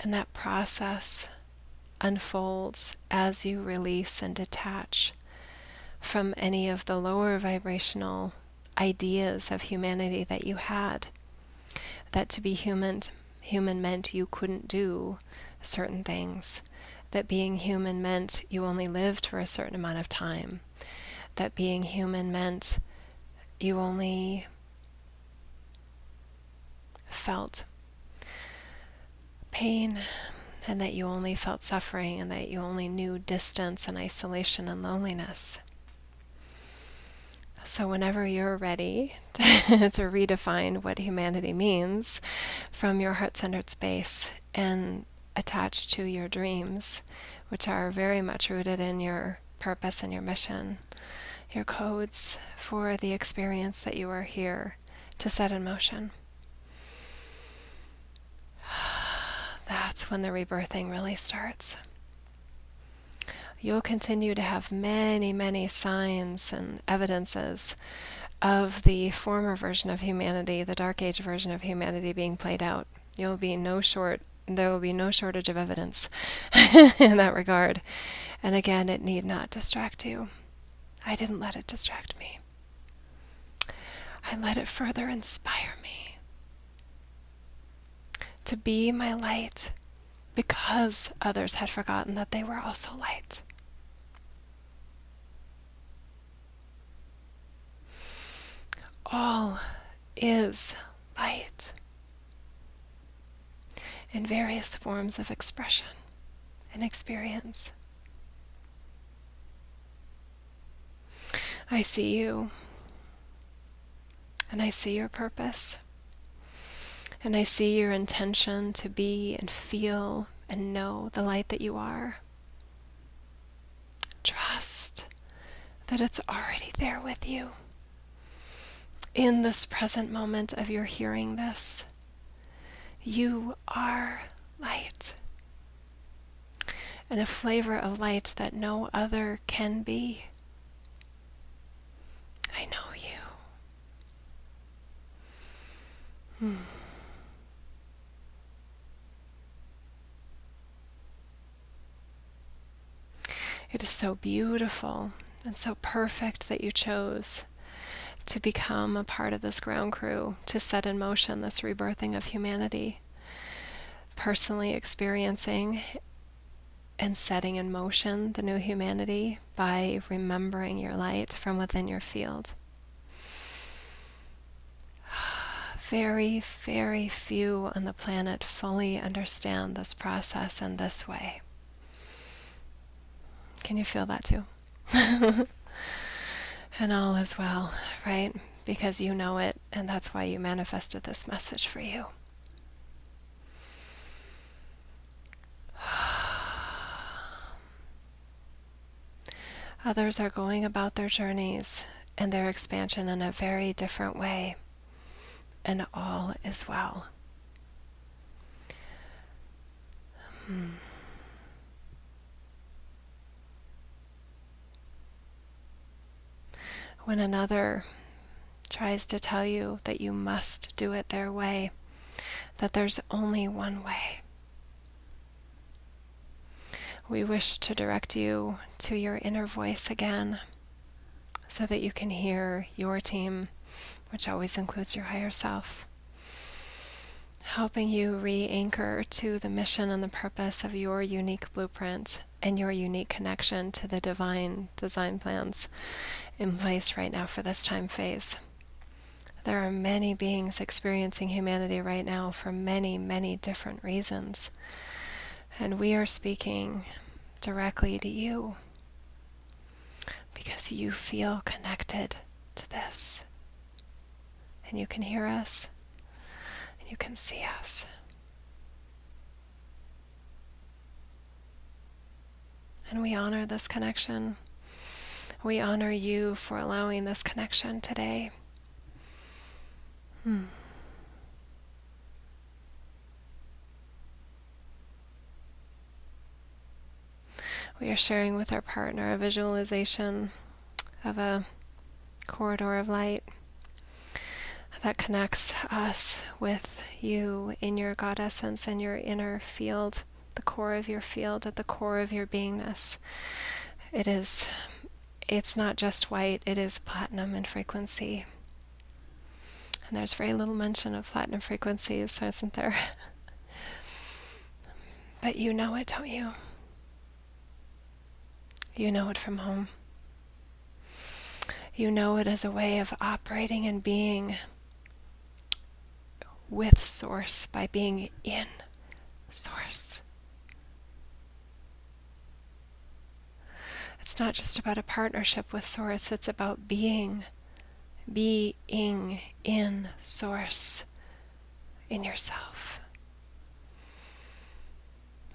And that process unfolds as you release and detach from any of the lower vibrational ideas of humanity that you had. That to be human meant you couldn't do certain things. That being human meant you only lived for a certain amount of time. That being human meant you only felt pain, and that you only felt suffering, and that you only knew distance and isolation and loneliness. So whenever you're ready to redefine what humanity means from your heart-centered space and attached to your dreams, which are very much rooted in your purpose and your mission, your codes for the experience that you are here to set in motion, that's when the rebirthing really starts. You'll continue to have many, many signs and evidences of the former version of humanity, the Dark Age version of humanity being played out. There will be no shortage of evidence in that regard. And again, it need not distract you. I didn't let it distract me. I let it further inspire me to be my light, because others had forgotten that they were also light. All is light in various forms of expression and experience. I see you, and I see your purpose. And I see your intention to be and feel and know the light that you are. Trust that it's already there with you. In this present moment of your hearing this, you are light. And a flavor of light that no other can be. I know you. It is so beautiful and so perfect that you chose to become a part of this ground crew, to set in motion this rebirthing of humanity, personally experiencing and setting in motion the new humanity by remembering your light from within your field. very, very few on the planet fully understand this process in this way. Can you feel that too? And all is well, right? Because you know it, and that's why you manifested this message for you. Others are going about their journeys and their expansion in a very different way, and all is well. When another tries to tell you that you must do it their way, that there's only one way, we wish to direct you to your inner voice again so that you can hear your team, which always includes your higher self, helping you re-anchor to the mission and the purpose of your unique blueprint and your unique connection to the divine design plans in place right now for this time phase. There are many beings experiencing humanity right now for many, many different reasons. And we are speaking directly to you because you feel connected to this. And you can hear us, and you can see us. And we honor this connection. We honor you for allowing this connection today. We are sharing with our partner a visualization of a corridor of light that connects us with you in your God essence and your inner field, the core of your field, at the core of your beingness. It's not just white, it is platinum in frequency. And there's very little mention of platinum frequencies, so isn't there? But you know it, don't you? You know it from home. You know it as a way of operating and being with Source, by being in Source. It's not just about a partnership with Source, it's about being in Source, in yourself.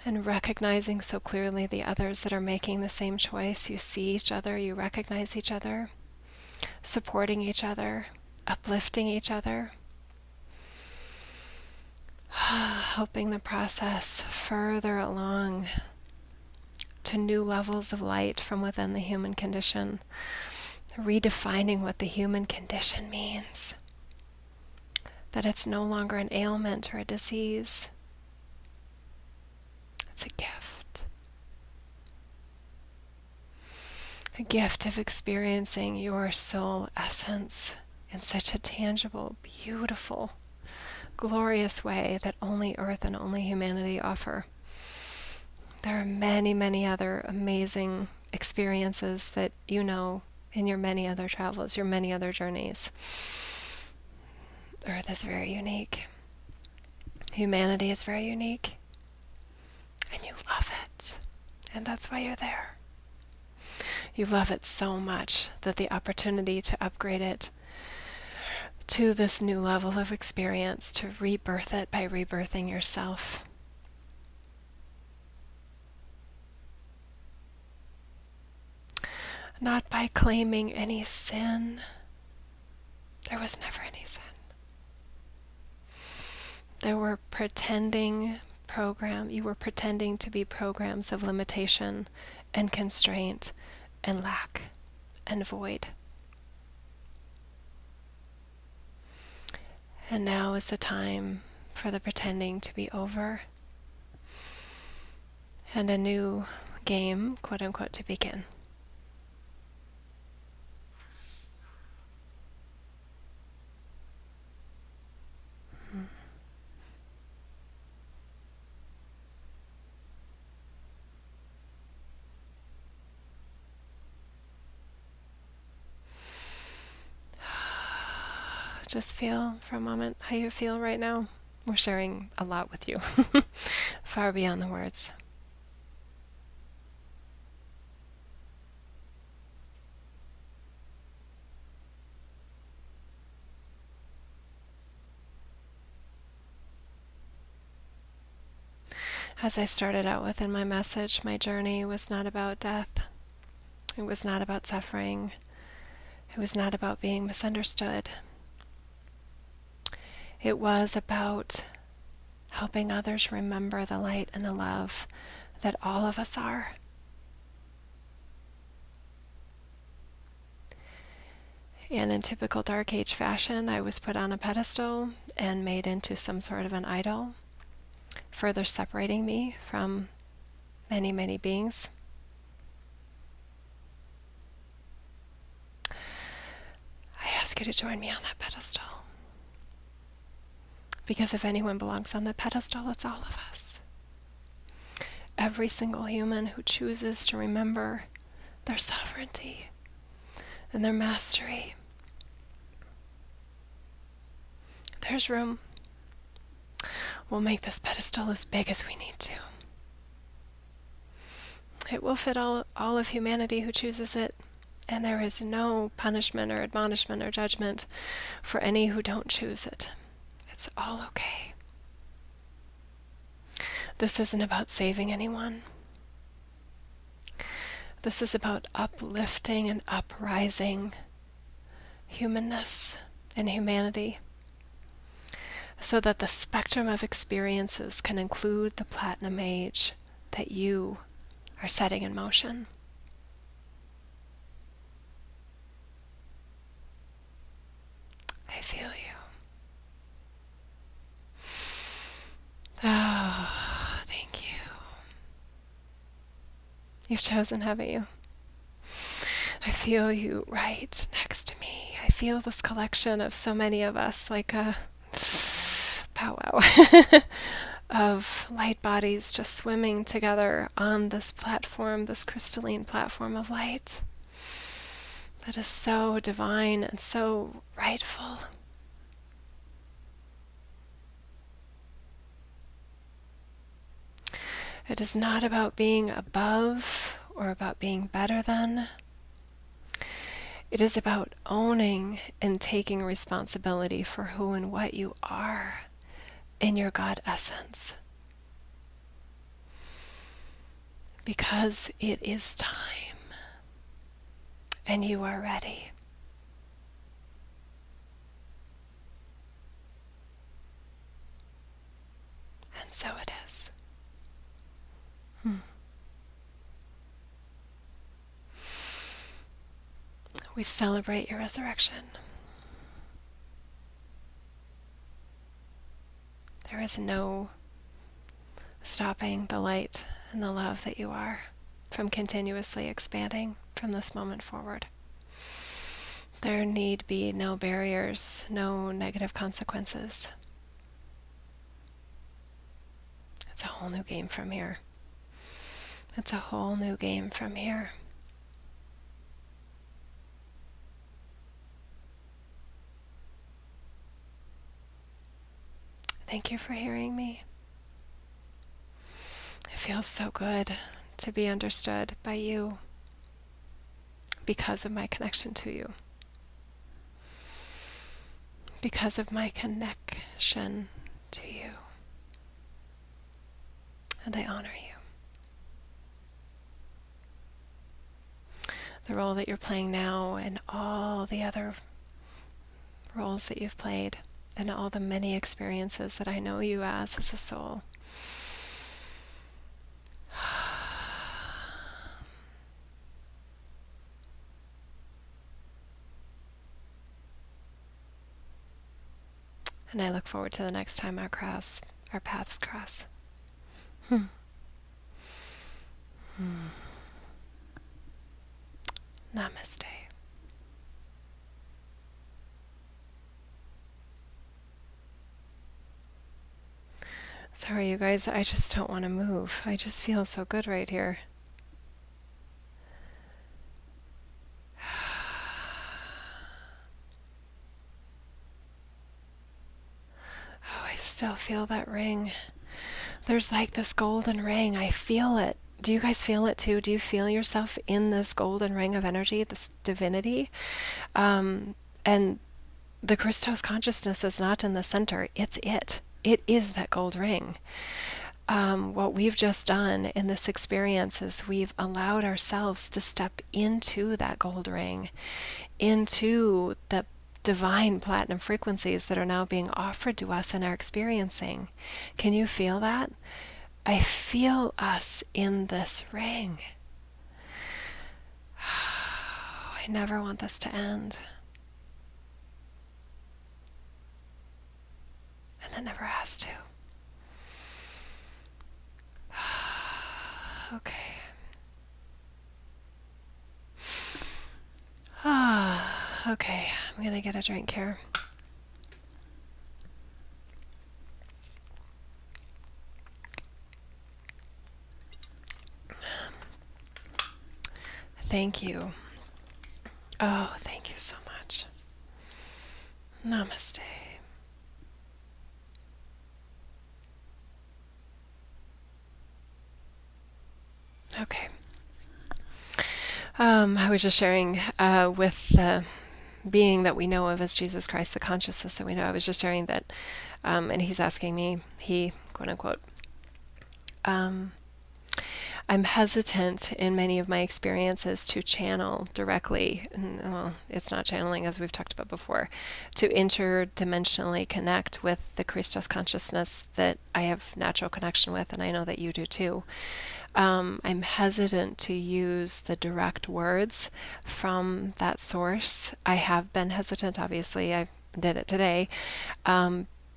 And recognizing so clearly the others that are making the same choice. You see each other, you recognize each other, supporting each other, uplifting each other, helping the process further along to new levels of light from within the human condition, redefining what the human condition means, that it's no longer an ailment or a disease. It's a gift. A gift of experiencing your soul essence in such a tangible, beautiful, glorious way that only Earth and only humanity offer. There are many, many other amazing experiences that you know in your many other travels, your many other journeys. Earth is very unique. Humanity is very unique. And you love it. And that's why you're there. You love it so much that the opportunity to upgrade it to this new level of experience, to rebirth it by rebirthing yourself. Not by claiming any sin. There was never any sin. You were pretending to be programs of limitation and constraint and lack and void. And now is the time for the pretending to be over and a new game, quote unquote, to begin. Just feel for a moment how you feel right now. We're sharing a lot with you, far beyond the words. As I started out with in my message, my journey was not about death. It was not about suffering. It was not about being misunderstood. It was about helping others remember the light and the love that all of us are. And in typical Dark Age fashion, I was put on a pedestal and made into some sort of an idol, further separating me from many, many beings. I ask you to join me on that pedestal. Because if anyone belongs on the pedestal, it's all of us. Every single human who chooses to remember their sovereignty and their mastery. There's room. We'll make this pedestal as big as we need to. It will fit all of humanity who chooses it, and there is no punishment or admonishment or judgment for any who don't choose it. It's all okay. This isn't about saving anyone. This is about uplifting and uprising humanness and humanity, so that the spectrum of experiences can include the platinum age that you are setting in motion. I feel you. Oh, thank you. You've chosen, haven't you? I feel you right next to me. I feel this collection of so many of us, like a powwow of light bodies just swimming together on this platform, this crystalline platform of light that is so divine and so rightful. It is not about being above or about being better than. It is about owning and taking responsibility for who and what you are in your God essence. Because it is time, and you are ready. And so it is. We celebrate your resurrection. There is no stopping the light and the love that you are from continuously expanding from this moment forward. There need be no barriers, no negative consequences. It's a whole new game from here. It's a whole new game from here. Thank you for hearing me. It feels so good to be understood by you because of my connection to you. Because of my connection to you. And I honor you. The role that you're playing now and all the other roles that you've played and all the many experiences that I know you as a soul. And I look forward to the next time our paths cross. Namaste. Sorry, you guys, I just don't want to move. I just feel so good right here. still feel that ring. There's like this golden ring. I feel it. Do you guys feel it too? Do you feel yourself in this golden ring of energy, this divinity? And the Christos consciousness is not in the center. It's it. It is that gold ring. What we've just done in this experience is we've allowed ourselves to step into that gold ring, into the divine platinum frequencies that are now being offered to us and are experiencing. Can you feel that? I feel us in this ring. I never want this to end. And it never has to. Okay. Okay, I'm going to get a drink here. Thank you. Oh, thank you so much. Namaste. Okay. I was just sharing with the being that we know of as Jesus Christ, the consciousness that we know. I was just sharing that, and he's asking me, he, quote unquote, I'm hesitant in many of my experiences to channel directly, well, it's not channeling as we've talked about before, to interdimensionally connect with the Christos consciousness that I have natural connection with, and I know that you do too. I'm hesitant to use the direct words from that source. I have been hesitant, obviously, I did it today,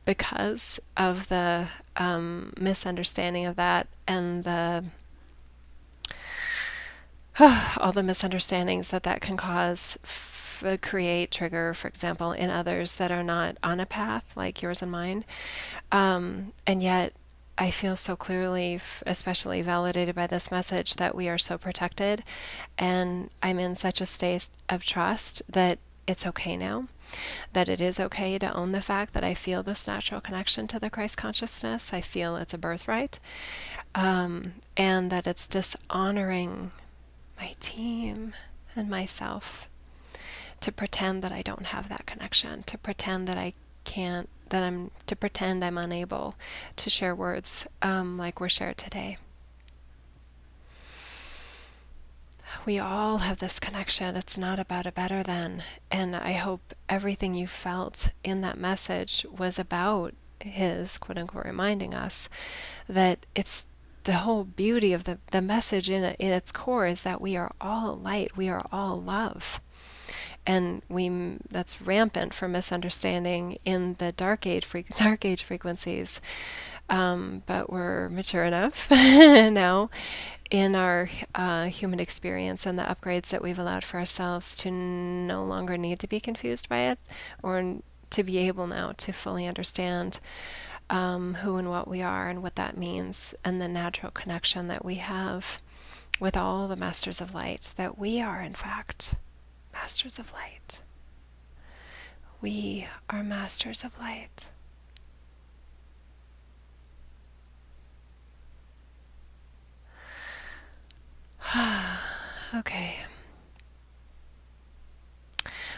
because of the misunderstanding of that and the all the misunderstandings that can cause, create, trigger, for example, in others that are not on a path like yours and mine. And yet I feel so clearly, especially validated by this message, that we are so protected, and I'm in such a state of trust that it's okay now, that it is okay to own the fact that I feel this natural connection to the Christ consciousness. I feel it's a birthright, and that it's dishonoring my team and myself to pretend that I don't have that connection, to pretend that I can't, to pretend I'm unable to share words like we're shared today. We all have this connection. It's not about a better than. And I hope everything you felt in that message was about his, quote unquote, reminding us that it's the whole beauty of the message in its core is that we are all light. We are all love. And that's rampant for misunderstanding in the dark age frequencies. But we're mature enough now in our human experience and the upgrades that we've allowed for ourselves to no longer need to be confused by it, or to be able now to fully understand who and what we are and what that means, and the natural connection that we have with all the masters of light, that we are in fact masters of light. We are masters of light. Okay.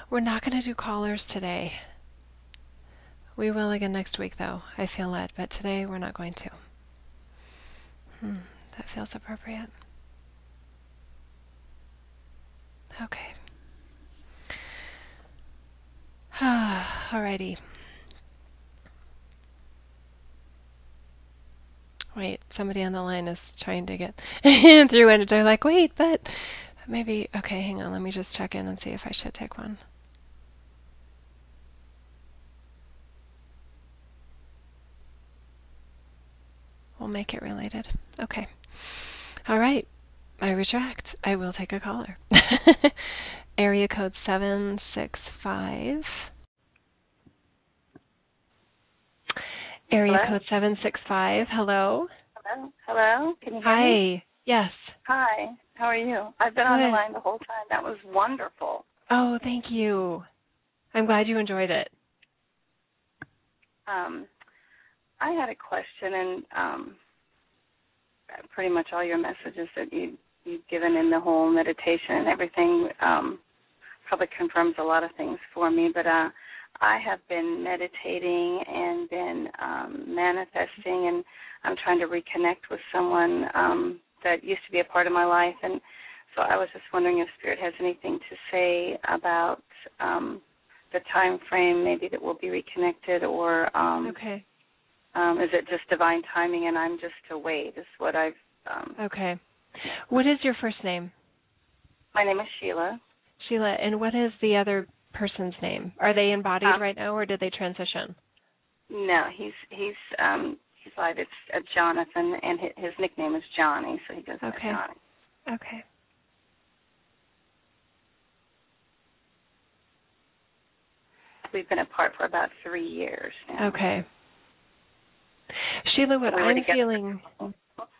We're not going to do callers today. We will again next week, though. I feel led, but today we're not going to. That feels appropriate. Okay. Alrighty. Wait, somebody on the line is trying to get through, and they're like, wait, but maybe, okay, hang on, let me just check in and see if I should take one. We'll make it related. Okay. All right. I retract. I will take a caller. Area code 765. Area Hello? code 765. Hello. Hello? Hello? Can you hear Hi. me? Yes. Hi. How are you? I've been on the line the whole time. That was wonderful. Oh, thank you. I'm glad you enjoyed it. I had a question, and pretty much all your messages that you've given in the whole meditation and everything probably confirms a lot of things for me. But I have been meditating and been manifesting, and I'm trying to reconnect with someone that used to be a part of my life. And so I was just wondering if Spirit has anything to say about the time frame, maybe that we'll be reconnected, or Okay. Is it just divine timing and I'm just to wait is what I've... Okay. What is your first name? My name is Sheila. Sheila, and what is the other person's name? Are they embodied right now, or did they transition? No, he's alive. It's Jonathan, and his nickname is Johnny, so he goes by Johnny. Okay. We've been apart for about 3 years now. Okay. Sheila, what I'm feeling.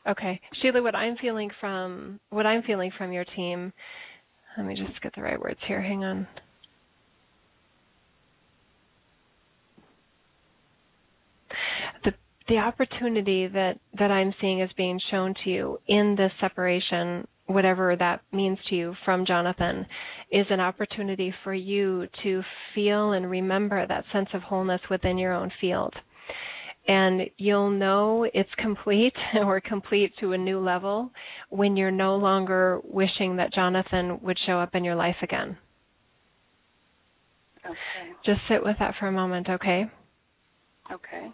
Okay, Sheila, what I'm feeling from your team. Let me just get the right words here. Hang on. The opportunity that I'm seeing is being shown to you in this separation, whatever that means to you from Jonathan, is an opportunity for you to feel and remember that sense of wholeness within your own field. And you'll know it's complete or complete to a new level when you're no longer wishing that Jonathan would show up in your life again. Okay. Just sit with that for a moment, okay? Okay.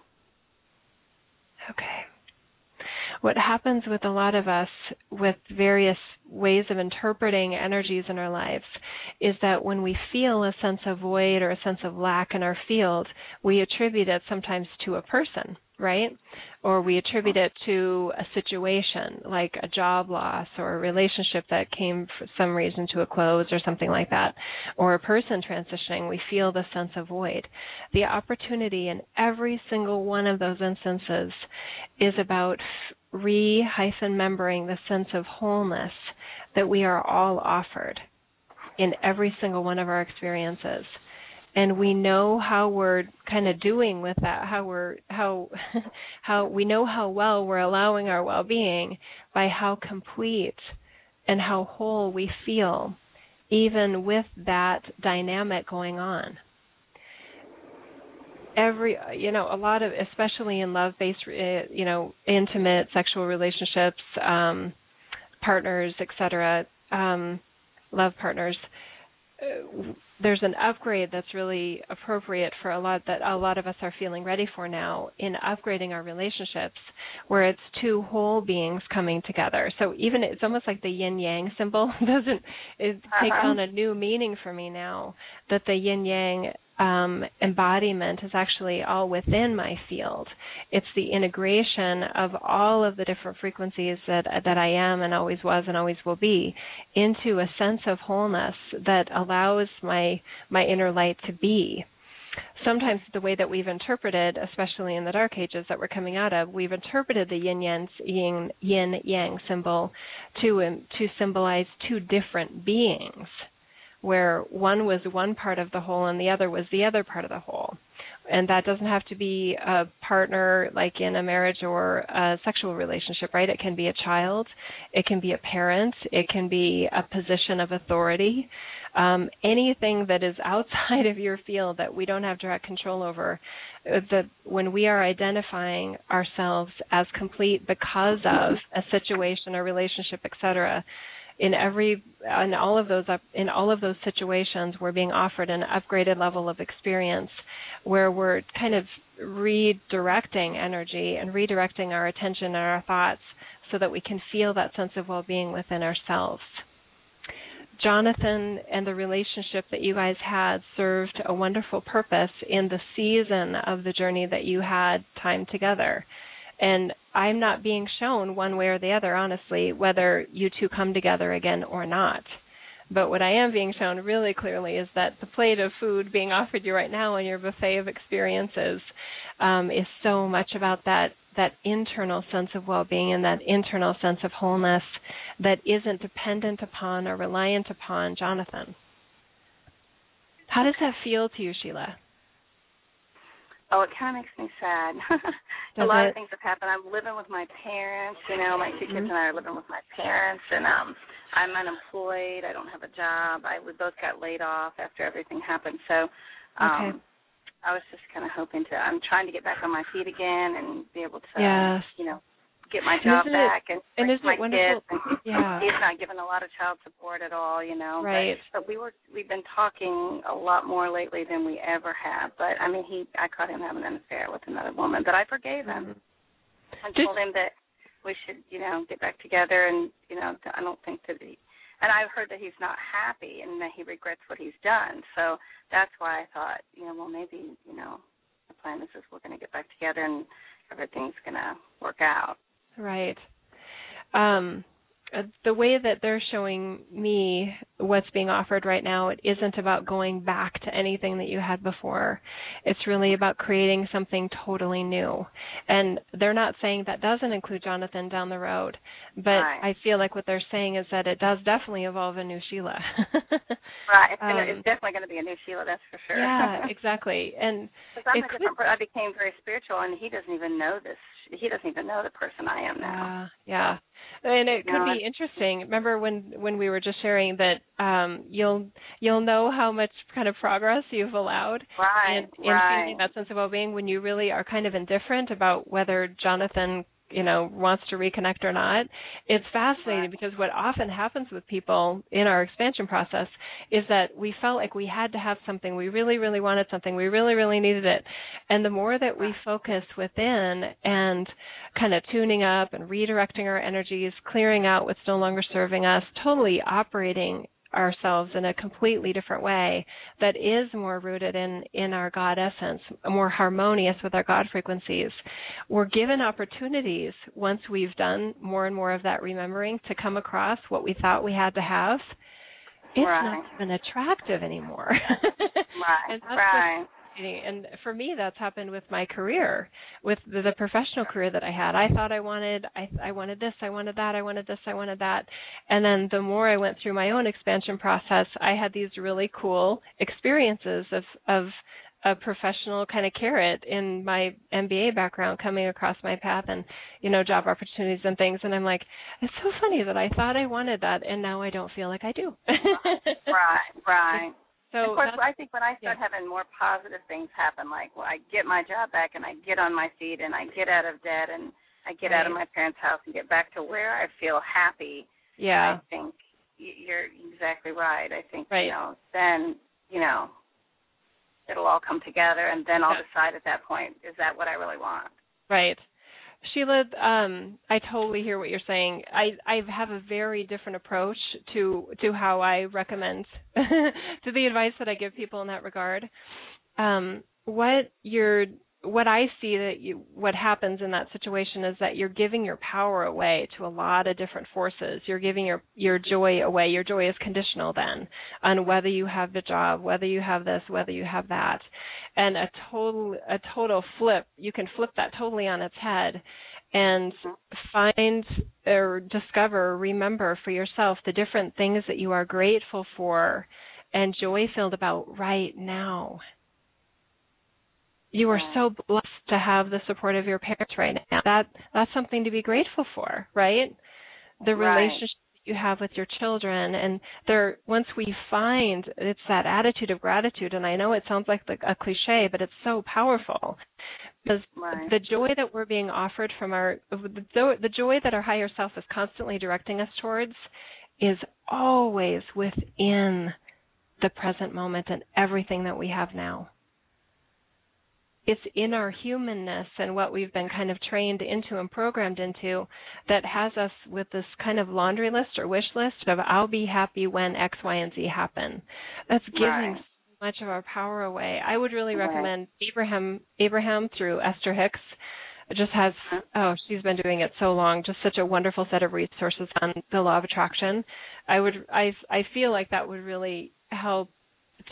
Okay. What happens with a lot of us with various ways of interpreting energies in our lives is that when we feel a sense of void or a sense of lack in our field, we attribute it sometimes to a person, right? Or we attribute it to a situation like a job loss or a relationship that came for some reason to a close or something like that, or a person transitioning. We feel the sense of void. The opportunity in every single one of those instances is about remembering the sense of wholeness that we are all offered in every single one of our experiences. And we know how we're kind of doing with that, how we know how well we're allowing our well-being by how complete and how whole we feel, even with that dynamic going on. A lot of, especially in love-based, intimate sexual relationships, partners, etc., love partners, there's an upgrade that's really appropriate for a lot of us are feeling ready for now in upgrading our relationships, where it's two whole beings coming together. So even it's almost like the yin-yang symbol takes on a new meaning for me now, that the yin-yang embodiment is actually all within my field. It's the integration of all of the different frequencies that I am and always was and always will be into a sense of wholeness that allows my inner light to be. Sometimes the way that we've interpreted, especially in the Dark Ages that we're coming out of, we've interpreted the yin-yang symbol to symbolize two different beings, where one was one part of the whole and the other was the other part of the whole. And that doesn't have to be a partner like in a marriage or a sexual relationship, right? It can be a child. It can be a parent. It can be a position of authority. Anything that is outside of your field that we don't have direct control over, when we are identifying ourselves as complete because of a situation, a relationship, etc., in all of those situations, we're being offered an upgraded level of experience where we're kind of redirecting energy and redirecting our attention and our thoughts so that we can feel that sense of well-being within ourselves. Jonathan and the relationship that you guys had served a wonderful purpose in the season of the journey that you had time together. And I'm not being shown one way or the other, honestly, whether you two come together again or not. But what I am being shown really clearly is that the plate of food being offered you right now on your buffet of experiences is so much about that internal sense of well-being and that internal sense of wholeness that isn't dependent upon or reliant upon Jonathan. How does that feel to you, Sheila? Oh, it kind of makes me sad. A Does lot it? of things have happened. I'm living with my parents. My two kids Mm-hmm. and I are living with my parents, and I'm unemployed. I don't have a job. We both got laid off after everything happened. So Okay. I was just kind of hoping I'm trying to get back on my feet again and be able to, Yes. get my And job isn't it? back and And raise isn't my it wonderful? kids. And Yeah. he's not given a lot of child support at all, Right. But we've been talking a lot more lately than we ever have. But I mean, I caught him having an affair with another woman, but I forgave him and told him that we should, get back together. And I don't think that and I've heard that he's not happy and that he regrets what he's done. So that's why I thought, well, maybe, the plan is we're going to get back together and everything's going to work out. Right. The way that they're showing me what's being offered right now, it isn't about going back to anything that you had before. It's really about creating something totally new. And they're not saying that doesn't include Jonathan down the road, but Right. I feel like what they're saying is that it does definitely involve a new Sheila. Right. It's definitely going to be a new Sheila, that's for sure. Yeah, exactly. And because I'm a different person. I became very spiritual, and he doesn't even know this. He doesn't even know the person I am now. Yeah. And it could be interesting. Remember when we were just sharing that you'll know how much kind of progress you've allowed in feeling that sense of well-being when you really are kind of indifferent about whether Jonathan wants to reconnect or not. It's fascinating because what often happens with people in our expansion process is that we felt like we had to have something. We really, really wanted something. We really, really needed it. And the more that we focus within and kind of tuning up and redirecting our energies, clearing out what's no longer serving us, totally operating ourselves in a completely different way that is more rooted in our God essence, more harmonious with our God frequencies. We're given opportunities once we've done more and more of that remembering to come across what we thought we had to have. It's not even attractive anymore. And that's and for me, that's happened with my career, with the professional career that I had. I thought I wanted this, I wanted that, I wanted this, I wanted that. And then the more I went through my own expansion process, I had these really cool experiences of a professional kind of carrot in my MBA background coming across my path and, job opportunities and things. And I'm like, it's so funny that I thought I wanted that, and now I don't feel like I do. Right. So of course, I think when I start having more positive things happen, like I get my job back and I get on my feet and I get out of debt and I get out of my parents' house and get back to where I feel happy, I think you're exactly right. I think, then, it'll all come together and then I'll decide at that point, is that what I really want? Right. Sheila, I totally hear what you're saying. I have a very different approach to how I recommend to the advice that I give people in that regard. What I see what happens in that situation is that you're giving your power away to a lot of different forces. You're giving your joy away. Your joy is conditional then on whether you have the job, whether you have this, whether you have that. And a total flip, you can flip that totally on its head and find or discover, remember for yourself the different things that you are grateful for and joy-filled about right now. You are so blessed to have the support of your parents right now. That's something to be grateful for, right? The relationship you have with your children, and once we find it's that attitude of gratitude, and I know it sounds like a cliche, but it's so powerful because the joy that we're being offered from the joy that our higher self is constantly directing us towards is always within the present moment and everything that we have now. It's in our humanness and what we've been kind of trained into and programmed into that has us with this kind of laundry list or wish list of I'll be happy when X, Y, and Z happen. That's giving so much of our power away. I would really recommend Abraham through Esther Hicks. It just has, she's been doing it so long, just such a wonderful set of resources on the law of attraction. I feel like that would really help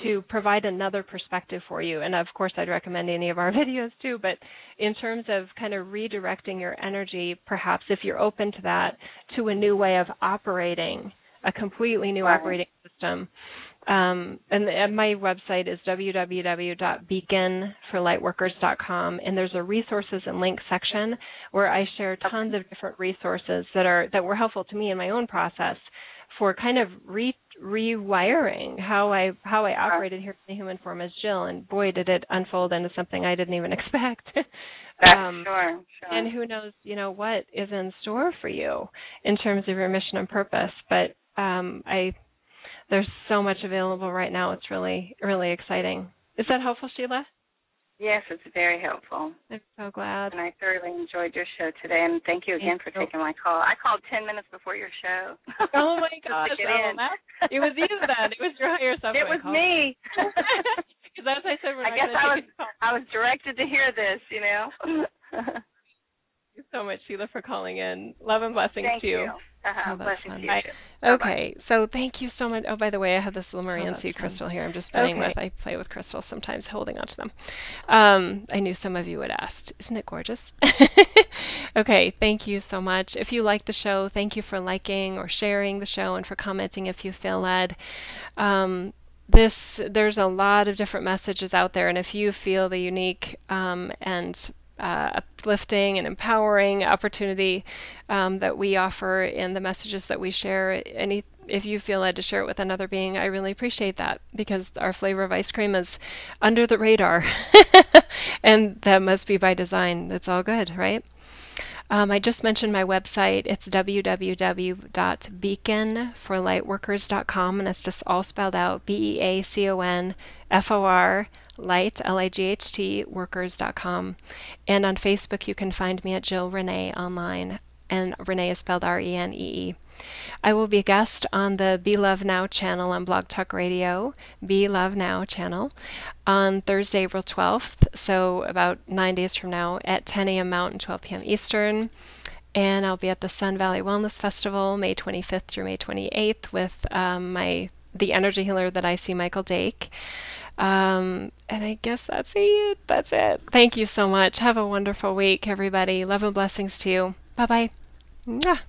to provide another perspective for you. And of course, I'd recommend any of our videos too, but in terms of kind of redirecting your energy, perhaps if you're open to that, to a new way of operating, a completely new operating system, And my website is www.beaconforlightworkers.com, and there's a resources and links section where I share tons of different resources that were helpful to me in my own process for kind of rewiring how I operated here in the human form as Jill, and boy, did it unfold into something I didn't even expect. Sure. And who knows, what is in store for you in terms of your mission and purpose. But there's so much available right now. It's really, really exciting. Is that helpful, Sheila? Yes, it's very helpful. I'm so glad. And I thoroughly enjoyed your show today, and thank you again for taking my call. I called 10 minutes before your show. Oh, my gosh. It was you then. It was your higher self. It was me. Because as I said, I guess I was directed to hear this, Thank you so much, Sheila, for calling in. Love and blessings to you. Oh, that's fun. Okay, so thank you so much. Oh, by the way, I have this Lemurian seed crystal here I'm just playing with. I play with crystals sometimes, holding on to them. I knew some of you would ask, isn't it gorgeous? Okay, thank you so much. If you like the show, thank you for liking or sharing the show and for commenting if you feel led. There's a lot of different messages out there, and if you feel the unique and uplifting and empowering opportunity that we offer in the messages that we share, if you feel led to share it with another being, I really appreciate that, because our flavor of ice cream is under the radar and that must be by design. It's all good, right? I just mentioned my website. It's www.beaconforlightworkers.com, and it's just all spelled out, BEACONFOR, light, LIGHT, workers.com. And on Facebook, you can find me at Jill Renee online, and Renee is spelled RENEE. I will be a guest on the Be Love Now channel on Blog Talk Radio, Be Love Now channel, on Thursday, April 12th, so about 9 days from now, at 10 a.m. Mountain, 12 p.m. Eastern. And I'll be at the Sun Valley Wellness Festival, May 25th through May 28th, with the energy healer that I see, Michael Dake. And I guess that's it. That's it. Thank you so much. Have a wonderful week, everybody. Love and blessings to you. Bye-bye. Mwah.